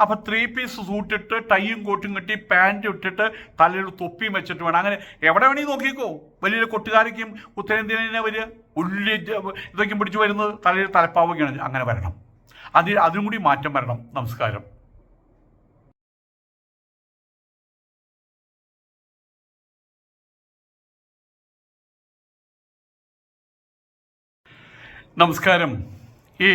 അപ്പം 3 പീസ് സൂട്ടിട്ട് ടൈയും കോട്ടും കെട്ടി പാൻറ്റ് ഇട്ടിട്ട് തലയിൽ തൊപ്പിയും വെച്ചിട്ട് വേണം. അങ്ങനെ എവിടെ വേണമെങ്കിൽ നോക്കിക്കോ, വലിയ കൊട്ടുകാരയ്ക്കും ഉത്തരേന്ത്യനെ വരിക ഉള്ളി ഇതൊക്കെ പിടിച്ച് വരുന്നത് തലയിൽ തലപ്പാവൊക്കെയാണ്. അങ്ങനെ വരണം, അതിനും കൂടി മാറ്റം വരണം. നമസ്കാരം. നമസ്കാരം. ഈ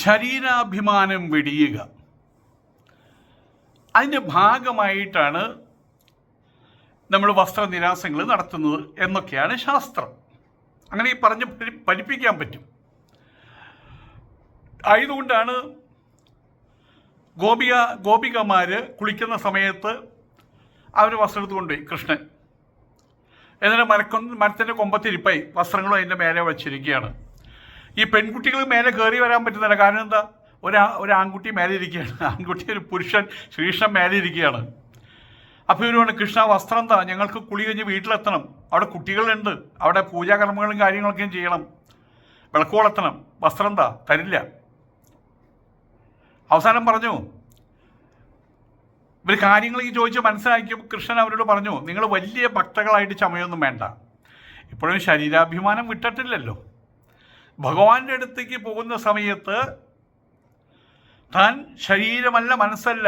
ശരീരാഭിമാനം വെടിയുക, അതിൻ്റെ ഭാഗമായിട്ടാണ് നമ്മൾ വസ്ത്രനിരാസങ്ങൾ നടത്തുന്നത് എന്നൊക്കെയാണ് ശാസ്ത്രം. അങ്ങനെ ഈ പറഞ്ഞ് ഫലിപ്പിക്കാൻ പറ്റും. ആയതുകൊണ്ടാണ് ഗോപികമാർ കുളിക്കുന്ന സമയത്ത് അവർ വസ്ത്രം എടുത്ത് കൊണ്ടുപോയി കൃഷ്ണൻ, എന്നിട്ട് മരത്തിൻ്റെ കൊമ്പത്തിരിപ്പായി വസ്ത്രങ്ങളും അതിൻ്റെ മേലെ വച്ചിരിക്കുകയാണ്. ഈ പെൺകുട്ടികൾ മേലെ കയറി വരാൻ പറ്റുന്നില്ല. കാരണം എന്താ? ഒരു ആൺകുട്ടി മേലെ ഇരിക്കുകയാണ്, ആൺകുട്ടി ഒരു പുരുഷൻ ശ്രീകൃഷ്ണൻ മേലെ ഇരിക്കുകയാണ്. അപ്പോൾ ഇവരുമാണ്, കൃഷ്ണ വസ്ത്രം എന്താ, ഞങ്ങൾക്ക് കുളി കഴിഞ്ഞ് വീട്ടിലെത്തണം, അവിടെ കുട്ടികളുണ്ട്, അവിടെ പൂജാകർമ്മങ്ങളും കാര്യങ്ങളൊക്കെയും ചെയ്യണം, വിളക്ക് കൊളുത്തണം, വസ്ത്രം എന്താ തരില്ല. അവസാനം പറഞ്ഞു, ഇവർ കാര്യങ്ങൾ ഈ ചോദിച്ച് മനസ്സിലാക്കിയപ്പോൾ കൃഷ്ണൻ അവരോട് പറഞ്ഞു, നിങ്ങൾ വലിയ ഭക്തകളായിട്ട് ചമയൊന്നും വേണ്ട, ഇപ്പോഴും ശരീരാഭിമാനം വിട്ടിട്ടില്ലല്ലോ. ഭഗവാന്റെ അടുത്തേക്ക് പോകുന്ന സമയത്ത് താൻ ശരീരമല്ല, മനസ്സല്ല,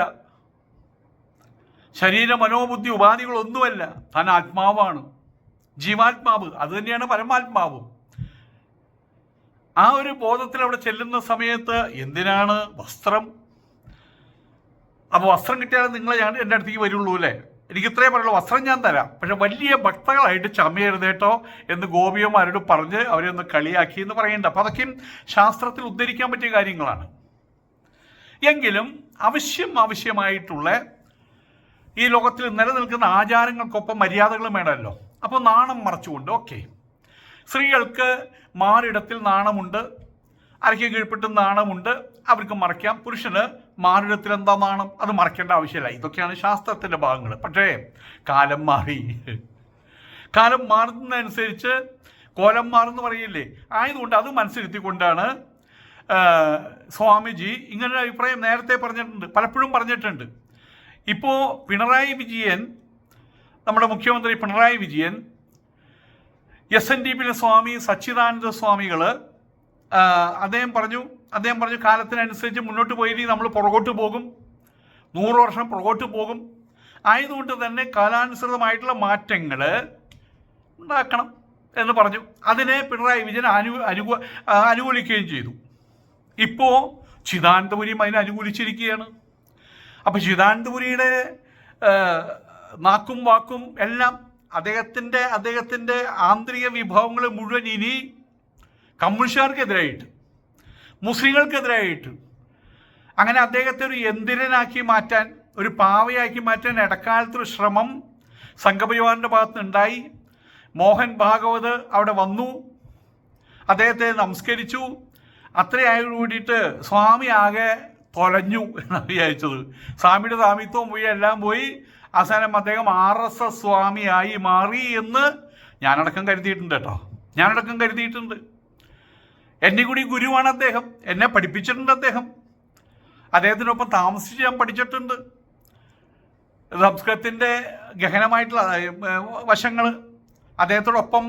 ശരീര മനോബുദ്ധി ഉപാധികളൊന്നുമല്ല, താൻ ആത്മാവാണ്, ജീവാത്മാവ്, അത് തന്നെയാണ് പരമാത്മാവ്. ആ ഒരു ബോധത്തിൽ അവിടെ ചെല്ലുന്ന സമയത്ത് എന്തിനാണ് വസ്ത്രം? അപ്പോൾ വസ്ത്രം കിട്ടിയാൽ നിങ്ങൾ എൻ്റെ അടുത്തേക്ക് വരുള്ളൂ അല്ലേ? എനിക്ക് ഇത്രയേ പറയുള്ളൂ, വസ്ത്രം ഞാൻ തരാം, പക്ഷെ വലിയ ഭക്തകളായിട്ട് ചമയരുതേട്ടോ എന്ന് ഗോപിയന്മാരോട് പറഞ്ഞ് അവരെ ഒന്ന് കളിയാക്കി എന്ന് പറയുന്നുണ്ട്. അപ്പോൾ അതൊക്കെയും ശാസ്ത്രത്തിൽ ഉദ്ധരിക്കാൻ പറ്റിയ കാര്യങ്ങളാണ്. എങ്കിലും ആവശ്യമായിട്ടുള്ള ഈ ലോകത്തിൽ നിലനിൽക്കുന്ന ആചാരങ്ങൾക്കൊപ്പം മര്യാദകളും വേണമല്ലോ. അപ്പോൾ നാണം മറച്ചുകൊണ്ട് ഓക്കെ, സ്ത്രീകൾക്ക് മാറിടത്തിൽ നാണമുണ്ട്, അരയ്ക്ക് കീഴ്പ്പെട്ട് നാണമുണ്ട്, അവർക്ക് മറയ്ക്കാം. പുരുഷന് മാറിടത്തിൽ എന്താ നാണം, അത് മറയ്ക്കേണ്ട ആവശ്യമില്ല. ഇതൊക്കെയാണ് ശാസ്ത്രത്തിൻ്റെ ഭാഗങ്ങൾ. പക്ഷേ കാലം മാറി. കാലം മാറുന്നതനുസരിച്ച് കോലം മാറുന്നു പറയില്ലേ, ആയതുകൊണ്ട് അത് മനസ്സിരുത്തിക്കൊണ്ടാണ് സ്വാമിജി ഇങ്ങനൊരു അഭിപ്രായം നേരത്തെ പറഞ്ഞിട്ടുണ്ട്, പലപ്പോഴും പറഞ്ഞിട്ടുണ്ട്. ഇപ്പോൾ പിണറായി വിജയൻ, നമ്മുടെ മുഖ്യമന്ത്രി പിണറായി വിജയൻ, SNDP സ്വാമി സച്ചിദാനന്ദ സ്വാമികൾ അദ്ദേഹം പറഞ്ഞു കാലത്തിനനുസരിച്ച് മുന്നോട്ട് പോയി നമ്മൾ പുറകോട്ട് പോകും, 100 വർഷം പുറകോട്ട് പോകും. ആയതുകൊണ്ട് തന്നെ കാലാനുസൃതമായിട്ടുള്ള മാറ്റങ്ങൾ ഉണ്ടാക്കണം എന്ന് പറഞ്ഞു. അതിനെ പിണറായി വിജയൻ അനുകൂലിക്കുകയും ചെയ്തു. ഇപ്പോൾ ചിദാനന്ദപുരിയും അതിനെ അനുകൂലിച്ചിരിക്കുകയാണ്. അപ്പോൾ ചിദാനന്ദപുരിയുടെ നാക്കും വാക്കും എല്ലാം അദ്ദേഹത്തിൻ്റെ ആന്തരിക വിഭവങ്ങൾ മുഴുവൻ ഇനി കമ്മ്യൂണിസ്റ്റുകാർക്കെതിരായിട്ട്, മുസ്ലിങ്ങൾക്കെതിരായിട്ട്, അങ്ങനെ അദ്ദേഹത്തെ ഒരു യന്ത്രനാക്കി മാറ്റാൻ, ഒരു പാവയാക്കി മാറ്റാൻ ഇടക്കാലത്തൊരു ശ്രമം സംഘപരിവാറിൻ്റെ ഭാഗത്തുനിന്നുണ്ടായി. മോഹൻ ഭാഗവത് അവിടെ വന്നു, അദ്ദേഹത്തെ നമസ്കരിച്ചു. അത്രയായത് കൂടിയിട്ട് സ്വാമി ആകെ തൊലഞ്ഞു എന്നാണ് വിചാരിച്ചത്. സ്വാമിയുടെ സ്വാമിത്വം പോയി, എല്ലാം പോയി. അവസാനം അദ്ദേഹം RSS സ്വാമിയായി മാറി എന്ന് ഞാനടക്കം കരുതിയിട്ടുണ്ട് കേട്ടോ. ഞാനടക്കം കരുതിയിട്ടുണ്ട്. എന്നെ കൂടി ഗുരുവാണ് അദ്ദേഹം, എന്നെ പഠിപ്പിച്ചിട്ടുണ്ട് അദ്ദേഹം. അദ്ദേഹത്തിനൊപ്പം താമസിച്ച് ഞാൻ പഠിച്ചിട്ടുണ്ട്. സംസ്കൃതത്തിൻ്റെ ഗഹനമായിട്ടുള്ള വശങ്ങൾ അദ്ദേഹത്തോടൊപ്പം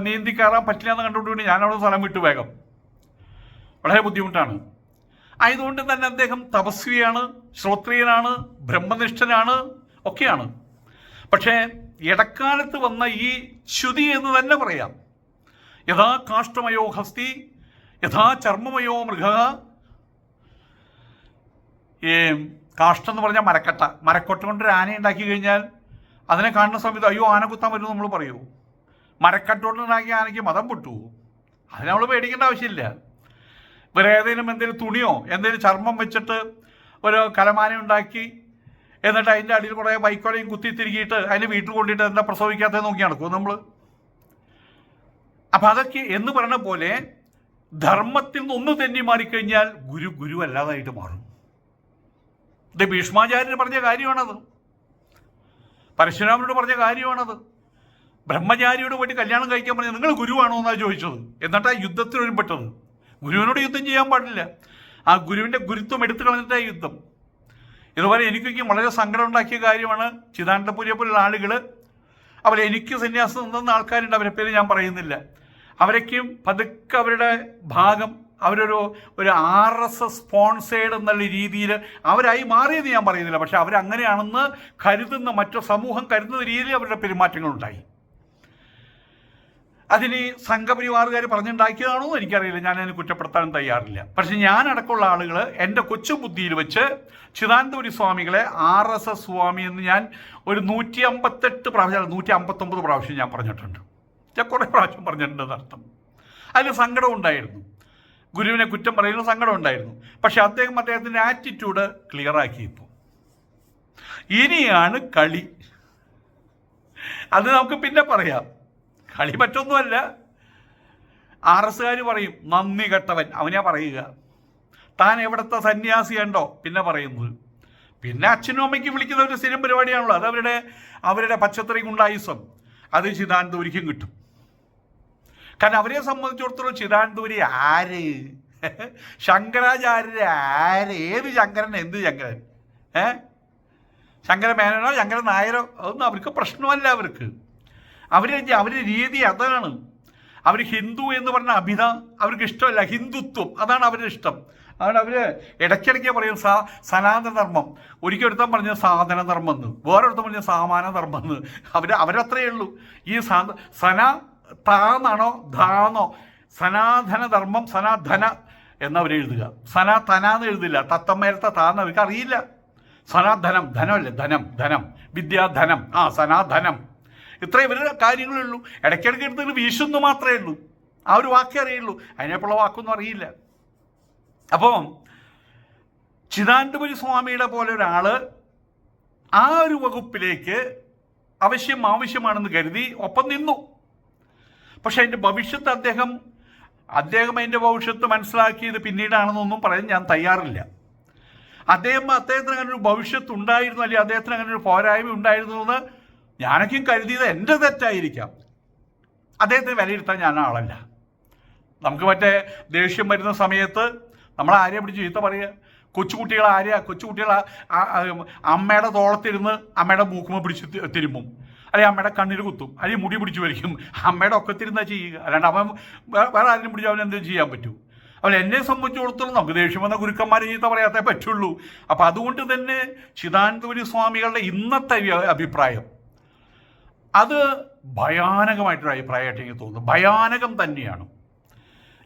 നീന്തി കയറാൻ പറ്റില്ല എന്ന് കണ്ടുകൊണ്ട് ഞാനവിടെ സ്ഥലം വിട്ടു വേഗം. വളരെ ബുദ്ധിമുട്ടാണ്. ആയതുകൊണ്ട് തന്നെ അദ്ദേഹം തപസ്വിയാണ്, ശ്രോത്രിയനാണ്, ബ്രഹ്മനിഷ്ഠനാണ്, ഒക്കെയാണ്. പക്ഷേ ഇടക്കാലത്ത് വന്ന ഈ ച്യുതി എന്ന് തന്നെ പറയാം. യഥാ കാഷ്ടമയോ ഹസ്തി യഥാ ചർമ്മമയോ മൃഗ. കാഷ്ടം എന്ന് പറഞ്ഞാൽ മരക്കൊട്ട കൊണ്ടൊരു ആന ഉണ്ടാക്കി കഴിഞ്ഞാൽ അതിനെ കാണുന്ന സമയത്ത് അയ്യോ ആന കുത്താൻ പറ്റുമെന്ന് നമ്മൾ പറയൂ. മരക്കട്ടോണ്ടുണ്ടാക്കിയ ആനയ്ക്ക് മതം പൊട്ടു. അതിന് നമ്മൾ പേടിക്കേണ്ട ആവശ്യമില്ല. വേറെ എന്തെങ്കിലും തുണിയോ എന്തെങ്കിലും ചർമ്മം വെച്ചിട്ട് ഒരു കലമാന ഉണ്ടാക്കി എന്നിട്ട് അതിൻ്റെ അടിയിൽ കുറേ വൈക്കോലയും കുത്തി തിരികിയിട്ട് അതിന് വീട്ടിൽ കൊണ്ടിട്ട് എന്താ പ്രസവിക്കാത്തത് നോക്കി നടക്കും നമ്മൾ. അപ്പം അതൊക്കെ എന്ന് പറഞ്ഞ പോലെ ധർമ്മത്തിൽ നിന്ന് തെന്നി മാറിക്കഴിഞ്ഞാൽ ഗുരു അല്ലാതായിട്ട് മാറും. ഇത് ഭീഷ്മാചാര്യർ പറഞ്ഞ കാര്യമാണത്, പരശുരാമനോട് പറഞ്ഞ കാര്യമാണത്. ബ്രഹ്മചാരിയോട് പോയിട്ട് കല്യാണം കഴിക്കാൻ പറഞ്ഞത് നിങ്ങൾ ഗുരുവാണോ എന്നാണ് ചോദിച്ചത്. എന്നിട്ടാണ് യുദ്ധത്തിന് ഒരുപ്പെട്ടത്. ഗുരുവിനോട് യുദ്ധം ചെയ്യാൻ പാടില്ല. ആ ഗുരുവിൻ്റെ ഗുരുത്വം എടുത്തു കളഞ്ഞിട്ടാണ് യുദ്ധം. ഇതുപോലെ എനിക്കൊക്കെ വളരെ സങ്കടം ഉണ്ടാക്കിയ കാര്യമാണ് ചിദാനന്ദപുരിയെ പോലുള്ള ആളുകൾ. എനിക്ക് സന്യാസം നിന്ന ആൾക്കാരുണ്ട്, അവരെ പേര് ഞാൻ പറയുന്നില്ല. അവരൊക്കെയും പതുക്കെ അവരുടെ ഭാഗം അവരൊരു RSS സ്പോൺസേഡ് എന്നുള്ള രീതിയിൽ അവരായി മാറിയെന്ന് ഞാൻ പറയുന്നില്ല. പക്ഷെ അവരങ്ങനെയാണെന്ന് കരുതുന്ന, മറ്റു സമൂഹം കരുതുന്ന രീതിയിൽ അവരുടെ പെരുമാറ്റങ്ങളുണ്ടായി. അതിന് സംഘപരിവാറുകാർ പറഞ്ഞുണ്ടാക്കിയതാണോ എന്ന് എനിക്കറിയില്ല, ഞാനതിന് കുറ്റപ്പെടുത്താനും തയ്യാറില്ല. പക്ഷെ ഞാനടക്കമുള്ള ആളുകൾ എൻ്റെ കൊച്ചു ബുദ്ധിയിൽ വെച്ച് ചിദാനന്ദപുരി സ്വാമികളെ RSS സ്വാമി എന്ന് ഞാൻ ഒരു 158 പ്രാവശ്യം 159 പ്രാവശ്യം ഞാൻ പറഞ്ഞിട്ടുണ്ട്. ഞാൻ കുറേ പ്രാവശ്യം പറഞ്ഞിട്ടുണ്ടെന്ന് അർത്ഥം. അതിന് സങ്കടം ഉണ്ടായിരുന്നു, ഗുരുവിനെ കുറ്റം പറയുന്ന സങ്കടം ഉണ്ടായിരുന്നു. പക്ഷെ അദ്ദേഹത്തിൻ്റെ ആറ്റിറ്റ്യൂഡ് ക്ലിയറാക്കി. ഇപ്പോൾ ഇനിയാണ് കളി. അത് നമുക്ക് പിന്നെ പറയാം. കളി മറ്റൊന്നുമല്ല. RSകാർ പറയും നന്ദി കെട്ടവൻ, അവനാ പറയുക. താൻ എവിടുത്തെ സന്യാസിയുണ്ടോ പിന്നെ പറയുന്നത്. പിന്നെ അച്ഛനും അമ്മയ്ക്കും വിളിക്കുന്ന ഒരു സ്ഥിരം പരിപാടിയാണല്ലോ. അത് അവരുടെ പച്ചത്തറി ഗുണ്ടായുസം. അത് ചിദാനന്ദപുരിക്കും കിട്ടും. കാരണം അവരെ സംബന്ധിച്ചിടത്തോളം ചിദാനന്ദപുരി ആര്, ശങ്കരാചാര്യരെ ആര്, ഏത് ശങ്കരൻ, എന്ത് ശങ്കരൻ, ശങ്കരമേനോ ശങ്കരൻ നായരോ, അതൊന്നും അവർക്ക് പ്രശ്നമല്ല. അവരുടെ രീതി അതാണ്. അവർ ഹിന്ദു എന്ന് പറഞ്ഞ അവർക്ക് ഇഷ്ടമല്ല. ഹിന്ദുത്വം അതാണ് അവരുടെ ഇഷ്ടം. അതുകൊണ്ട് അവർ ഇടയ്ക്കിടയ്ക്ക് പറയും സനാതന ധർമ്മം. ഒരിക്കലൊരുത്തം പറഞ്ഞ സാധന ധർമ്മം എന്ന്, വേറൊരുത്തം പറഞ്ഞ സാമാന ധർമ്മം എന്ന്. അവരത്രയേ ഉള്ളൂ. ഈ താന്നാണോ ധാന്നോ, സനാതന ധർമ്മം, സനാധന എന്നവരെഴുതുക. സനാതന എന്ന് എഴുതില്ല. തത്തമ്മേരത്തെ താന്ന് അവർക്ക് അറിയില്ല. സനാധനം, ധനമല്ലേ, ധനം, വിദ്യാധനം, സനാധനം. ഇത്രയും ഇവരുടെ കാര്യങ്ങളുള്ളൂ. ഇടയ്ക്കിടയ്ക്ക് എടുത്തിട്ട് വീശുന്നു മാത്രമേ ഉള്ളൂ. ആ ഒരു വാക്കേ അറിയുള്ളൂ. അതിനെപ്പോഴുള്ള വാക്കൊന്നും അറിയില്ല. അപ്പോൾ ചിദാനന്ദപുരി സ്വാമിയുടെ പോലെ ഒരാൾ ആ ഒരു വകുപ്പിലേക്ക് ആവശ്യമാണെന്ന് കരുതി ഒപ്പം നിന്നു. പക്ഷെ അതിൻ്റെ ഭവിഷ്യത്ത് അദ്ദേഹം അതിൻ്റെ ഭവിഷ്യത്ത് മനസ്സിലാക്കിയത് പിന്നീടാണെന്നൊന്നും പറയാൻ ഞാൻ തയ്യാറില്ല. അദ്ദേഹത്തിന് അങ്ങനെ ഒരു ഭവിഷ്യത്ത് ഉണ്ടായിരുന്നു, അല്ലെങ്കിൽ അദ്ദേഹത്തിന് അങ്ങനെ ഒരു പോരായ്മ ഉണ്ടായിരുന്നു എന്ന് ഞാനൊക്കെയും കരുതിയത് എൻ്റെ തെറ്റായിരിക്കാം. അദ്ദേഹത്തിന് വിലയിരുത്താൻ ഞാൻ ആളല്ല. നമുക്ക് മറ്റേ ദേഷ്യം വരുന്ന സമയത്ത് നമ്മൾ ആരെയും പിടിച്ച് ചീത്ത പറയുക, കൊച്ചുകുട്ടികൾ അമ്മയുടെ തോളത്തിരുന്ന് അമ്മയുടെ മൂക്കുമ പിടിച്ച് തിരുമ്പും, അല്ലെങ്കിൽ അമ്മയുടെ കണ്ണിൽ കുത്തും, അല്ലെങ്കിൽ മുടി പിടിച്ച് വലിക്കും. അമ്മയുടെ ഒക്കത്തിരുന്നാ ചെയ്യുക, അല്ലാണ്ട് അവൻ വേറെ ആരെങ്കിലും പിടിച്ച് അവൻ എന്തെങ്കിലും ചെയ്യാൻ പറ്റൂ? അവൻ എന്നെ സംബന്ധിച്ചിടത്തോളം നമുക്ക് ദേഷ്യം വന്ന ഗുരുക്കന്മാരെ ചീത്ത പറയാത്തേ പറ്റുള്ളൂ. അപ്പം അതുകൊണ്ട് തന്നെ ചിദാനന്ദപുരി സ്വാമികളുടെ ഇന്നത്തെ അഭിപ്രായം അത് ഭയാനകമായിട്ടൊരു അഭിപ്രായമായിട്ട് എനിക്ക് തോന്നുന്നു. ഭയാനകം തന്നെയാണ്.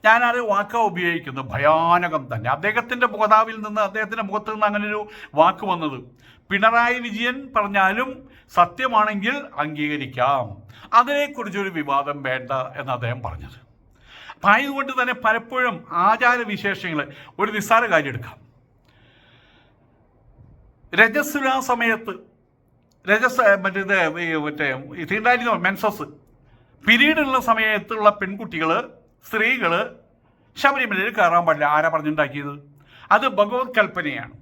ഞാനത് വാക്കാണ് ഉപയോഗിക്കുന്നത്, ഭയാനകം തന്നെ. അദ്ദേഹത്തിൻ്റെ ബോധാവിൽ നിന്ന്, അദ്ദേഹത്തിൻ്റെ മുഖത്ത് നിന്ന് അങ്ങനൊരു വാക്ക് വന്നത്, പിണറായി വിജയൻ പറഞ്ഞാലും സത്യമാണെങ്കിൽ അംഗീകരിക്കാം, അതിനെക്കുറിച്ചൊരു വിവാദം വേണ്ട എന്ന് അദ്ദേഹം പറഞ്ഞത്. അപ്പം ആയതുകൊണ്ട് തന്നെ പലപ്പോഴും ആചാരവിശേഷങ്ങൾ, ഒരു നിസ്സാര കാര്യം എടുക്കാം. രജസ്സുല സമയത്ത് തീണ്ടാലി മെൻസസ് പിരീഡുള്ള സമയത്തുള്ള പെൺകുട്ടികൾ, സ്ത്രീകൾ ശബരിമലയിൽ കയറാൻ പാടില്ല. ആരാ പറഞ്ഞുണ്ടാക്കിയത്? അത് ഭഗവത് കൽപ്പനയാണ്,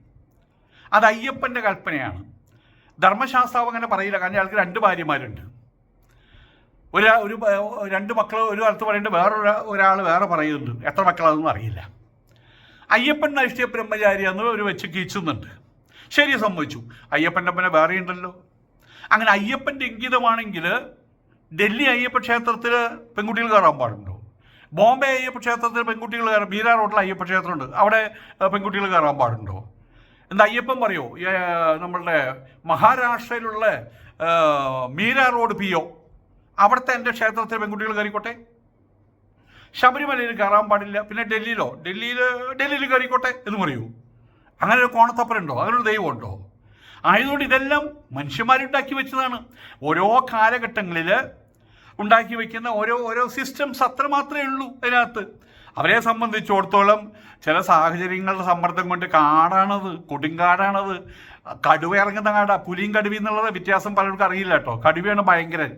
അത് അയ്യപ്പൻ്റെ കൽപ്പനയാണ്. ധർമ്മശാസ്ത്രാവ് അങ്ങനെ പറയില്ല, കാരണം അയാൾക്ക് 2 ഭാര്യമാരുണ്ട്. ഒരു 2 മക്കൾ ഒരു കാലത്ത് പറയുന്നുണ്ട്, ഒരാൾ വേറെ പറയുന്നുണ്ട്. എത്ര മക്കളാണെന്നും അറിയില്ല. അയ്യപ്പൻ നൈഷ്ഠ്യ ബ്രഹ്മചാരിയെന്ന് ഒരു വെച്ച് കീച്ചുന്നുണ്ട്. ശരി, സംഭവിച്ചു. അയ്യപ്പൻ്റെ അപ്പനെ വേറെ ഉണ്ടല്ലോ. അങ്ങനെ അയ്യപ്പൻ്റെ ഇംഗിതമാണെങ്കിൽ ഡൽഹി അയ്യപ്പ ക്ഷേത്രത്തിൽ പെൺകുട്ടികൾ കയറാൻ പാടുണ്ടോ? ബോംബെ അയ്യപ്പ ക്ഷേത്രത്തിൽ പെൺകുട്ടികൾ കയറാം. മീര റോഡിൽ അയ്യപ്പ ക്ഷേത്രമുണ്ട്, അവിടെ പെൺകുട്ടികൾ കയറാൻ പാടുണ്ടോ? എന്താ അയ്യപ്പൻ പറയോ? നമ്മളുടെ മഹാരാഷ്ട്രയിലുള്ള മീര റോഡ് PO, അവിടുത്തെ എൻ്റെ ക്ഷേത്രത്തിൽ പെൺകുട്ടികൾ കയറിക്കോട്ടെ. ശബരിമലയിൽ കയറാൻ പാടില്ല. പിന്നെ ഡൽഹിയിൽ കയറിക്കോട്ടെ എന്ന് പറയൂ? അങ്ങനെ ഒരു കോണത്തപ്പനുണ്ടോ? അങ്ങനെ ഒരു ദൈവമുണ്ടോ? ആയതുകൊണ്ട് ഇതെല്ലാം മനുഷ്യന്മാരുണ്ടാക്കി വെച്ചതാണ്. ഓരോ കാലഘട്ടങ്ങളിൽ ഉണ്ടാക്കി വയ്ക്കുന്ന ഓരോ സിസ്റ്റംസ് അത്ര മാത്രമേ ഉള്ളൂ അതിനകത്ത്. അവരെ സംബന്ധിച്ചിടത്തോളം ചില സാഹചര്യങ്ങളുടെ സമ്മർദ്ദം കൊണ്ട് കാടാണത്, കൊടുങ്കാടാണത്. കടുവ ഇറങ്ങുന്ന കാടാ. പുലിയും കടുവയും എന്നുള്ളത് വ്യത്യാസം പലർക്കും അറിയില്ല കേട്ടോ. കടുവയാണ് ഭയങ്കരൻ,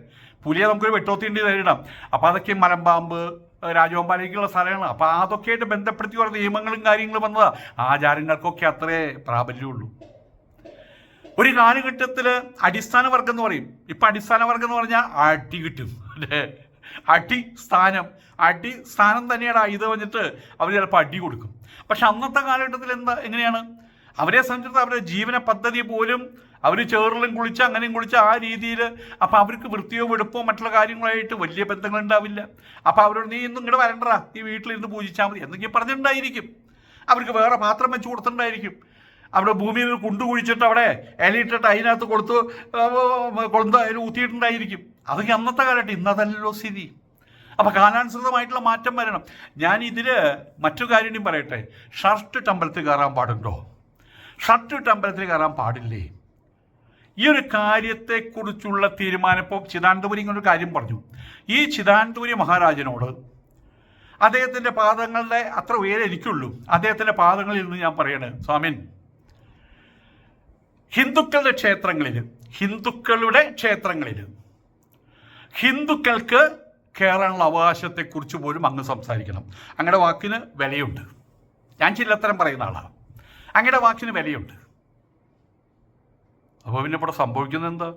പുലിയെ നമുക്കൊരു വെട്ടോത്തിണ്ടി നേരിടാം. അപ്പോൾ അതൊക്കെ മലമ്പാമ്പ്, രാജവമ്പാലേക്കുള്ള സ്ഥലമാണ്. അപ്പോൾ അതൊക്കെയായിട്ട് ബന്ധപ്പെടുത്തി കുറേ നിയമങ്ങളും കാര്യങ്ങളും വന്നതാ. ആചാരങ്ങൾക്കൊക്കെ അത്രേ പ്രാബല്യമുള്ളൂ. ഒരു കാലഘട്ടത്തിൽ അടിസ്ഥാന വർഗം എന്ന് പറയും. ഇപ്പം അടിസ്ഥാന വർഗം എന്ന് പറഞ്ഞാൽ അടി കിട്ടും, അല്ലേ? അടിസ്ഥാനം തന്നെയാണ്. ഇത് വന്നിട്ട് അവർ ചിലപ്പോൾ അടി കൊടുക്കും. പക്ഷെ അന്നത്തെ കാലഘട്ടത്തിൽ എങ്ങനെയാണ് അവരെ സംബന്ധിച്ചിടത്തോളം അവരുടെ ജീവന പദ്ധതി പോലും അവർ ചേറിലും കുളിച്ച് അങ്ങനെയും കുളിച്ച് ആ രീതിയിൽ. അപ്പോൾ അവർക്ക് വൃത്തിയോ വെടുപ്പോ മറ്റുള്ള കാര്യങ്ങളായിട്ട് വലിയ ബന്ധങ്ങളുണ്ടാവില്ല. അപ്പോൾ അവരോട് നീ ഇന്നും ഇങ്ങോട്ട് വരണ്ടടാ, നീ വീട്ടിലിരുന്ന് പൂജിച്ചാൽ മതി എന്തെങ്കിലും പറഞ്ഞിട്ടുണ്ടായിരിക്കും. അവർക്ക് വേറെ പാത്രം വെച്ച് കൊടുത്തിട്ടുണ്ടായിരിക്കും. അവിടെ ഭൂമിയിൽ കുണ്ടുകുഴിച്ചിട്ട് അവിടെ ഇലയിട്ടിട്ട് അതിനകത്ത് കൊളുത്ത് അതിൽ ഊത്തിയിട്ടുണ്ടായിരിക്കും. അതൊക്കെ അന്നത്തെ കാലഘട്ടം. ഇന്നതല്ലോ സ്ഥിതി. അപ്പോൾ കാലാനുസൃതമായിട്ടുള്ള മാറ്റം വരണം. ഞാനിതിൽ മറ്റു കാര്യം പറയട്ടെ. ഷർട്ട് അമ്പലത്തിൽ കയറാൻ പാടുണ്ടോ? ഷർട്ട് അമ്പലത്തിൽ കയറാൻ പാടില്ലേ? ഈ ഒരു കാര്യത്തെക്കുറിച്ചുള്ള തീരുമാനം ഇപ്പോൾ ചിദാനന്ദപുരി ഇങ്ങനൊരു കാര്യം പറഞ്ഞു. ഈ ചിദാനന്ദപുരി മഹാരാജനോട് അദ്ദേഹത്തിൻ്റെ പാദങ്ങളുടെ അത്ര ഉയരം എനിക്കുള്ളൂ. അദ്ദേഹത്തിൻ്റെ പാദങ്ങളിൽ നിന്ന് ഞാൻ പറയണേ, സ്വാമിൻ, ഹിന്ദുക്കളുടെ ക്ഷേത്രങ്ങളിൽ ഹിന്ദുക്കൾക്ക് കയറാനുള്ള അവകാശത്തെക്കുറിച്ച് പോലും അങ്ങ് സംസാരിക്കണം. അങ്ങയുടെ വാക്കിന് വിലയുണ്ട്. ഞാൻ ചില്ലത്തരം പറയുന്ന ആളാണ്. അങ്ങയുടെ വാക്കിന് വിലയുണ്ട്. അപ്പോൾ പിന്നെ ഇവിടെ സംഭവിക്കുന്നത് എന്താ?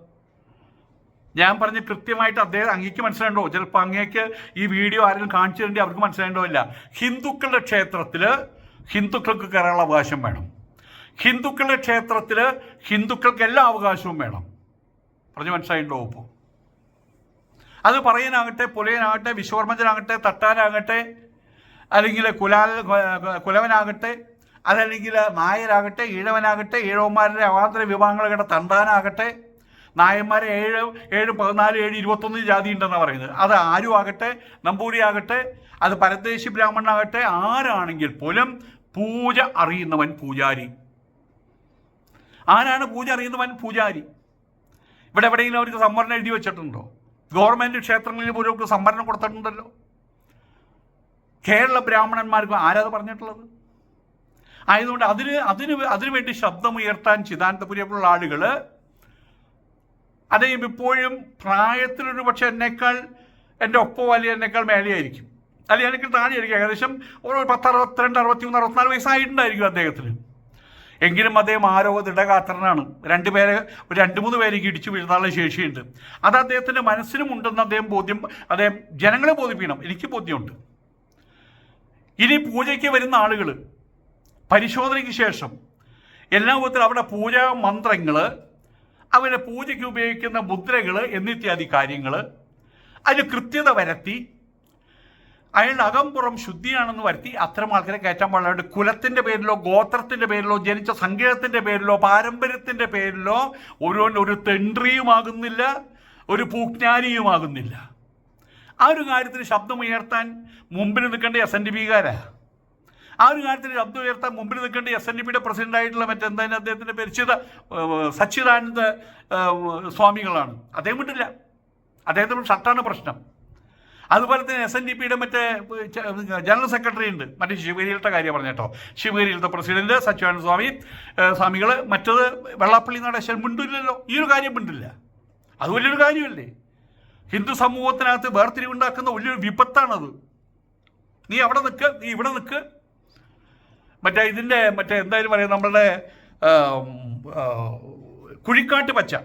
ഞാൻ പറഞ്ഞ് കൃത്യമായിട്ട് അങ്ങേക്ക് മനസ്സിലാണ്ടോ? ചിലപ്പോൾ അങ്ങേക്ക് ഈ വീഡിയോ ആരെങ്കിലും കാണിച്ചു തരേണ്ടി അവർക്ക് മനസ്സിലാണ്ടോ ഇല്ല. ഹിന്ദുക്കളുടെ ക്ഷേത്രത്തിൽ ഹിന്ദുക്കൾക്ക് കയറാനുള്ള അവകാശം വേണം. ഹിന്ദുക്കളുടെ ക്ഷേത്രത്തിൽ ഹിന്ദുക്കൾക്ക് എല്ലാ അവകാശവും വേണം. പറഞ്ഞ് മനസ്സിലായിട്ടോ? ഇപ്പോൾ അത് പറയാനാകട്ടെ, പുലയനാകട്ടെ, വിശ്വകർമ്മജനാകട്ടെ, തട്ടാനാകട്ടെ, അല്ലെങ്കിൽ കുലവനാകട്ടെ, അതല്ലെങ്കിൽ നായരാകട്ടെ, ഈഴവനാകട്ടെ, ഈഴവന്മാരുടെ അവാന്തര വിഭാഗങ്ങളുടെ തണ്ടാനാകട്ടെ, നായന്മാരെ 7, 14, 7, 21 ജാതി ഉണ്ടെന്നാണ് പറയുന്നത്. അത് ആരും ആകട്ടെ, നമ്പൂരി ആകട്ടെ, അത് പരദേശി ബ്രാഹ്മണനാകട്ടെ, ആരാണെങ്കിൽ പോലും പൂജ അറിയുന്നവൻ പൂജാരി. ആരാണ് പൂജ അറിയുന്നവൻ? പൂജാരി. ഇവിടെ എവിടെയെങ്കിലും അവർക്ക് സംവരണം എഴുതി വെച്ചിട്ടുണ്ടോ? ഗവൺമെൻറ് ക്ഷേത്രങ്ങളിൽ പോലും അവർക്ക് സംവരണം കൊടുത്തിട്ടുണ്ടല്ലോ. കേരള ബ്രാഹ്മണന്മാർക്ക് ആരാത് പറഞ്ഞിട്ടുള്ളത്? ആയതുകൊണ്ട് അതിനുവേണ്ടി ശബ്ദമുയർത്താൻ ചിദാനന്ദപുരിയുള്ള ആളുകൾ അദ്ദേഹം ഇപ്പോഴും പ്രായത്തിലൊരു പക്ഷെ എന്നേക്കാൾ എൻ്റെ ഒപ്പം വലിയ എന്നേക്കാൾ മേലെയായിരിക്കും, അല്ലെങ്കിൽ എനിക്ക് താഴെയായിരിക്കും. ഏകദേശം ഒരു 10, 62, 63, 64 വയസ്സായിട്ടുണ്ടായിരിക്കും അദ്ദേഹത്തിന്. എങ്കിലും അദ്ദേഹം ദൃഢഗാത്രനാണ്. 2 3 പേരെ ഇടിച്ചു വീഴ്ത്താനുള്ള ശേഷിയുണ്ട്. അത് അദ്ദേഹത്തിൻ്റെ മനസ്സിനുമുണ്ടെന്ന് അദ്ദേഹം ജനങ്ങളെ ബോധിപ്പിക്കണം. എനിക്ക് ബോധ്യമുണ്ട്. ഇനി പൂജയ്ക്ക് വരുന്ന ആളുകൾ പരിശോധനയ്ക്ക് ശേഷം എല്ലാ വിധത്തിലും അവിടെ പൂജാ മന്ത്രങ്ങൾ, അവരുടെ പൂജയ്ക്ക് ഉപയോഗിക്കുന്ന മുദ്രകൾ എന്നിത്യാദി കാര്യങ്ങൾ അതിന് കൃത്യത വരുത്തി അയാളുടെ അകംപുറം ശുദ്ധിയാണെന്ന് വരുത്തി അത്തരം ആൾക്കാരെ കയറ്റാൻ പാടില്ല. കുലത്തിൻ്റെ പേരിലോ ഗോത്രത്തിൻ്റെ പേരിലോ ജനിച്ച സംഗീതത്തിൻ്റെ പേരിലോ പാരമ്പര്യത്തിൻ്റെ പേരിലോ ഒരു തെണ്ട്രിയുമാകുന്നില്ല, ഒരു പൂജ്ഞാനിയുമാകുന്നില്ല. ആ ഒരു കാര്യത്തിൽ ശബ്ദമുയർത്താൻ മുമ്പിൽ നിൽക്കേണ്ട SNDP-കാരാ. ആ ഒരു കാര്യത്തിൽ ശബ്ദം ഉയർത്താൻ മുമ്പിൽ നിൽക്കേണ്ട SNDP-യുടെ പ്രസിഡൻ്റായിട്ടുള്ള മറ്റെന്തായാലും അദ്ദേഹത്തിൻ്റെ പരിചിത സച്ചിദാനന്ദ സ്വാമികളാണ്. അദ്ദേഹം വിട്ടില്ല. അദ്ദേഹത്തിന് ഷർട്ടാണ് പ്രശ്നം. അതുപോലെ തന്നെ SNDP-യുടെ മറ്റേ ജനറൽ സെക്രട്ടറി ഉണ്ട്, മറ്റേ ശിവഗിരിയിലത്തെ കാര്യം പറഞ്ഞേട്ടോ, ശിവഗിരിയിലത്തെ പ്രസിഡന്റ് സച്ചിദാനന്ദ സ്വാമികൾ. മറ്റത് വെള്ളാപ്പള്ളി നടേശൻ മിണ്ടില്ലല്ലോ. ഈ ഒരു കാര്യം മിണ്ടില്ല. അത് വലിയൊരു കാര്യമല്ലേ? ഹിന്ദു സമൂഹത്തിനകത്ത് വേർതിരിവുണ്ടാക്കുന്ന വലിയൊരു വിപത്താണത്. നീ അവിടെ നിൽക്ക്, നീ ഇവിടെ നിൽക്ക്. എന്തായാലും പറയാം, നമ്മളുടെ കുഴിക്കാട്ട് പച്ച,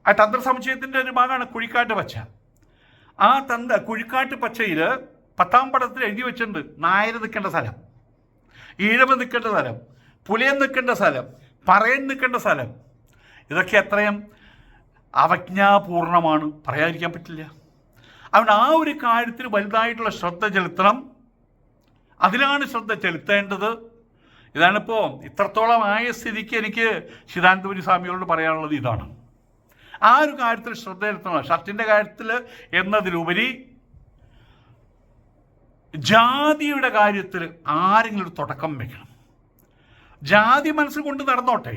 ആ തന്ത്രസമുച്ചയത്തിൻ്റെ ഒരു ഭാഗമാണ് കുഴിക്കാട്ട് പച്ച. ആ കുഴിക്കാട്ട് പച്ചയിൽ 10ാം പടത്തിൽ എഴുതി വെച്ചിട്ടുണ്ട് നായർ നിൽക്കേണ്ട സ്ഥലം, ഈഴവ നിൽക്കേണ്ട സ്ഥലം, പുലയൻ നിൽക്കേണ്ട സ്ഥലം, പറയൻ നിൽക്കേണ്ട സ്ഥലം. ഇതൊക്കെ എത്രയും അവജ്ഞാപൂർണമാണ്, പറയാതിരിക്കാൻ പറ്റില്ല. അതുകൊണ്ട് ആ ഒരു കാര്യത്തിൽ വലുതായിട്ടുള്ള ശ്രദ്ധ ചെലുത്തണം. അതിലാണ് ശ്രദ്ധ ചെലുത്തേണ്ടത്. ഇതാണിപ്പോൾ ഇത്രത്തോളം ആയ സ്ഥിതിക്ക് എനിക്ക് ചിദാനന്ദപുരി സ്വാമികളോട് പറയാനുള്ളത് ഇതാണ്. ആ ഒരു കാര്യത്തിൽ ശ്രദ്ധ ചെലുത്തണം. ഷർട്ടിൻ്റെ കാര്യത്തിൽ എന്നതിലുപരി ജാതിയുടെ കാര്യത്തിൽ ആരെങ്കിലും ഒരു തുടക്കം വയ്ക്കണം. ജാതി മനസ്സിൽ കൊണ്ട് നടന്നോട്ടെ,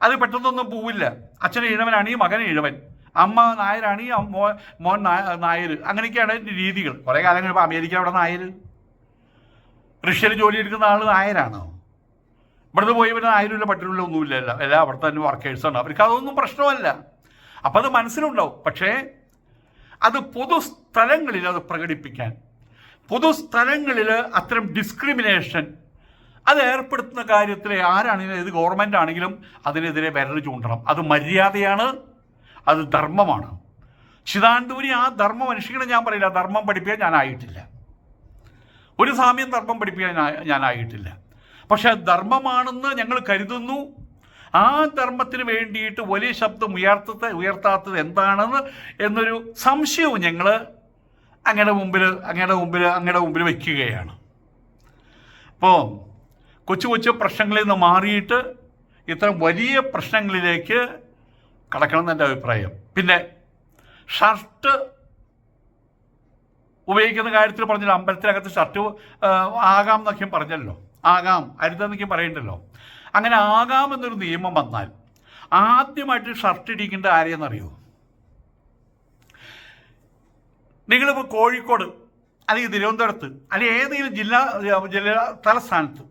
അത് പെട്ടെന്നൊന്നും പോവില്ല. അച്ഛൻ ഈഴവനാണെങ്കിൽ മകൻ ഈഴവൻ, അമ്മ നായരാണെങ്കിൽ മോൻ നായർ, അങ്ങനെയൊക്കെയാണ് അതിൻ്റെ രീതികൾ. കുറേ കാലം കഴിയുമ്പോൾ അമേരിക്ക അവിടെ നായർ, റഷ്യയിൽ ജോലി എടുക്കുന്ന ആൾ നായരാണോ? ഇവിടുന്ന് പോയി പിന്നെ നായരുമില്ല പട്ടിരുമില്ല ഒന്നുമില്ല, എല്ലാം അവിടെ തന്നെ വർക്കേഴ്സാണ്. അവർക്ക് അതൊന്നും പ്രശ്നമല്ല. അപ്പം അത് മനസ്സിലുണ്ടാവും. പക്ഷേ അത് പൊതുസ്ഥലങ്ങളിൽ അത് പ്രകടിപ്പിക്കാൻ, പൊതുസ്ഥലങ്ങളിൽ അത്തരം ഡിസ്ക്രിമിനേഷൻ അത് ഏർപ്പെടുത്തുന്ന കാര്യത്തിൽ ആരാണെങ്കിലും, ഏത് ഗവൺമെൻറ് ആണെങ്കിലും അതിനെതിരെ വിരൽ ചൂണ്ടണം. അത് മര്യാദയാണ്, അത് ധർമ്മമാണ്. ചിദാനന്ദപുരി ആ ധർമ്മം അനുഷ്ഠിക്കണം ഞാൻ പറയില്ല. ധർമ്മം പഠിപ്പിക്കാൻ ഞാനായിട്ടില്ല. ഒരു സാമ്യം ധർമ്മം പഠിപ്പിക്കാൻ ഞാനായിട്ടില്ല. പക്ഷെ ധർമ്മമാണെന്ന് ഞങ്ങൾ കരുതുന്നു. ആ ധർമ്മത്തിന് വേണ്ടിയിട്ട് വലിയ ശബ്ദം ഉയർത്താത്തത് എന്താണെന്ന് എന്നൊരു സംശയവും ഞങ്ങൾ അങ്ങയുടെ മുമ്പിൽ വയ്ക്കുകയാണ്. അപ്പോൾ കൊച്ചു കൊച്ചു പ്രശ്നങ്ങളിൽ നിന്ന് മാറിയിട്ട് ഇത്തരം വലിയ പ്രശ്നങ്ങളിലേക്ക് കടക്കണം എന്നെൻ്റെ അഭിപ്രായം. പിന്നെ ഷർട്ട് ഉപയോഗിക്കുന്ന കാര്യത്തിൽ പറഞ്ഞല്ലോ, അമ്പലത്തിനകത്ത് ഷർട്ട് ആകാം എന്നൊക്കെയും പറഞ്ഞല്ലോ, ആകാം അരുതെന്നൊക്കെയും പറയണ്ടല്ലോ. അങ്ങനെ ആകാമെന്നൊരു നിയമം വന്നാൽ ആദ്യമായിട്ട് ഷർട്ട് ഇടിക്കേണ്ട ആരെയെന്നറിയോ? നിങ്ങളിപ്പോൾ കോഴിക്കോട് അല്ലെങ്കിൽ തിരുവനന്തപുരത്ത് അല്ലെങ്കിൽ ഏതെങ്കിലും ജില്ലാ തലസ്ഥാനത്ത്,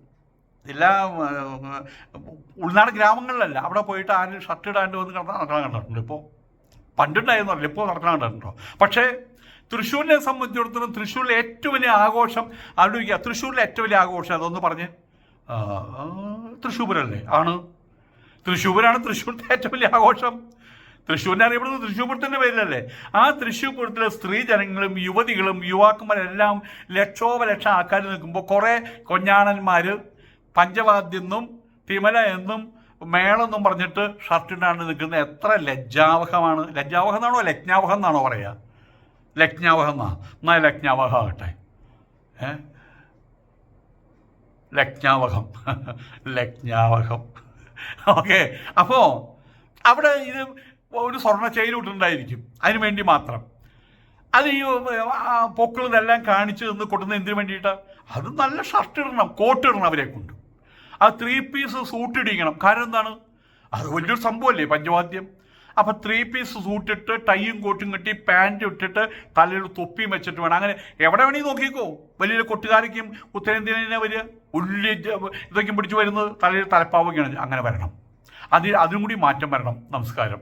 ഉൾനാട് ഗ്രാമങ്ങളിലല്ല, അവിടെ പോയിട്ട് ആരും ഷർട്ട് ഇടാണ്ട് വന്ന് നടക്കാൻ കണ്ടിട്ടുണ്ട്. ഇപ്പോൾ പണ്ടുണ്ടായിരുന്നല്ലോ, ഇപ്പോൾ നടക്കാൻ കണ്ടിട്ടുണ്ടോ? പക്ഷേ തൃശ്ശൂരിനെ സംബന്ധിച്ചിടത്തോളം തൃശ്ശൂരിലെ ഏറ്റവും വലിയ ആഘോഷം ആലോചിക്കുക. തൃശ്ശൂരിലെ ഏറ്റവും വലിയ ആഘോഷം അതൊന്ന് പറഞ്ഞ്, തൃശ്ശൂരല്ലേ? ആണ്, തൃശ്ശൂരാണ് തൃശ്ശൂരിൻ്റെ ഏറ്റവും വലിയ ആഘോഷം. തൃശ്ശൂരിനെ അറിയപ്പെടുന്നത് തൃശ്ശൂർപുരത്തിൻ്റെ പേരിലല്ലേ? ആ തൃശ്ശൂർപുരത്തിലെ സ്ത്രീ ജനങ്ങളും യുവതികളും യുവാക്കന്മാരെല്ലാം ലക്ഷോപലക്ഷം ആൾക്കാർ നിൽക്കുമ്പോൾ കുറേ കൊഞ്ഞാണന്മാർ പഞ്ചവാദ്യെന്നും തിമല എന്നും മേളെന്നും പറഞ്ഞിട്ട് ഷർട്ടിനാണ് നിൽക്കുന്നത്. എത്ര ലജ്ജാവഹമാണ്! ലജ്ജാവഹം എന്നാണോ ലജ്ഞാവഹം എന്നാണോ പറയുക? ലജ്ഞാവഹം എന്നാൽ ലജ്ഞാവഹം ആകട്ടെ. ലജ്ഞാവഹം ഓക്കെ. അപ്പോൾ അവിടെ ഇത് ഒരു സ്വർണ്ണ ചെയിൻ ഇട്ടുണ്ടായിരിക്കും, അതിന് വേണ്ടി മാത്രം. അത് ഈ പൊക്കൾ ഇതെല്ലാം കാണിച്ച് നിന്ന് കൊടുക്കുന്ന എന്തിനു വേണ്ടിയിട്ടാണ്? അത് നല്ല ഷർട്ട് ഇടണം, കോട്ട് ഇടണം അവരെ കൊണ്ട്. ആ 3 പീസ് സൂട്ട് ഇടിക്കണം. കാരണം എന്താണ്? അത് വലിയൊരു സംഭവമല്ലേ പഞ്ചവാദ്യം. അപ്പം 3 പീസ് സൂട്ടിട്ട് ടൈയും കോട്ടും കെട്ടി പാൻറ്റ് ഇട്ടിട്ട് തലയിൽ തൊപ്പിയും വെച്ചിട്ട് വേണം. അങ്ങനെ എവിടെ വേണമെങ്കിൽ നോക്കിക്കോ, വലിയ കൊട്ടുകാരയ്ക്കും ഉത്തരേന്ത്യനെ വലിയ ഉള്ളി ഇതൊക്കെ പിടിച്ച് വരുന്നത് തലയിൽ തലപ്പാവൊക്കെയാണ്. അങ്ങനെ വരണം. അതിനും കൂടി മാറ്റം വരണം. നമസ്കാരം.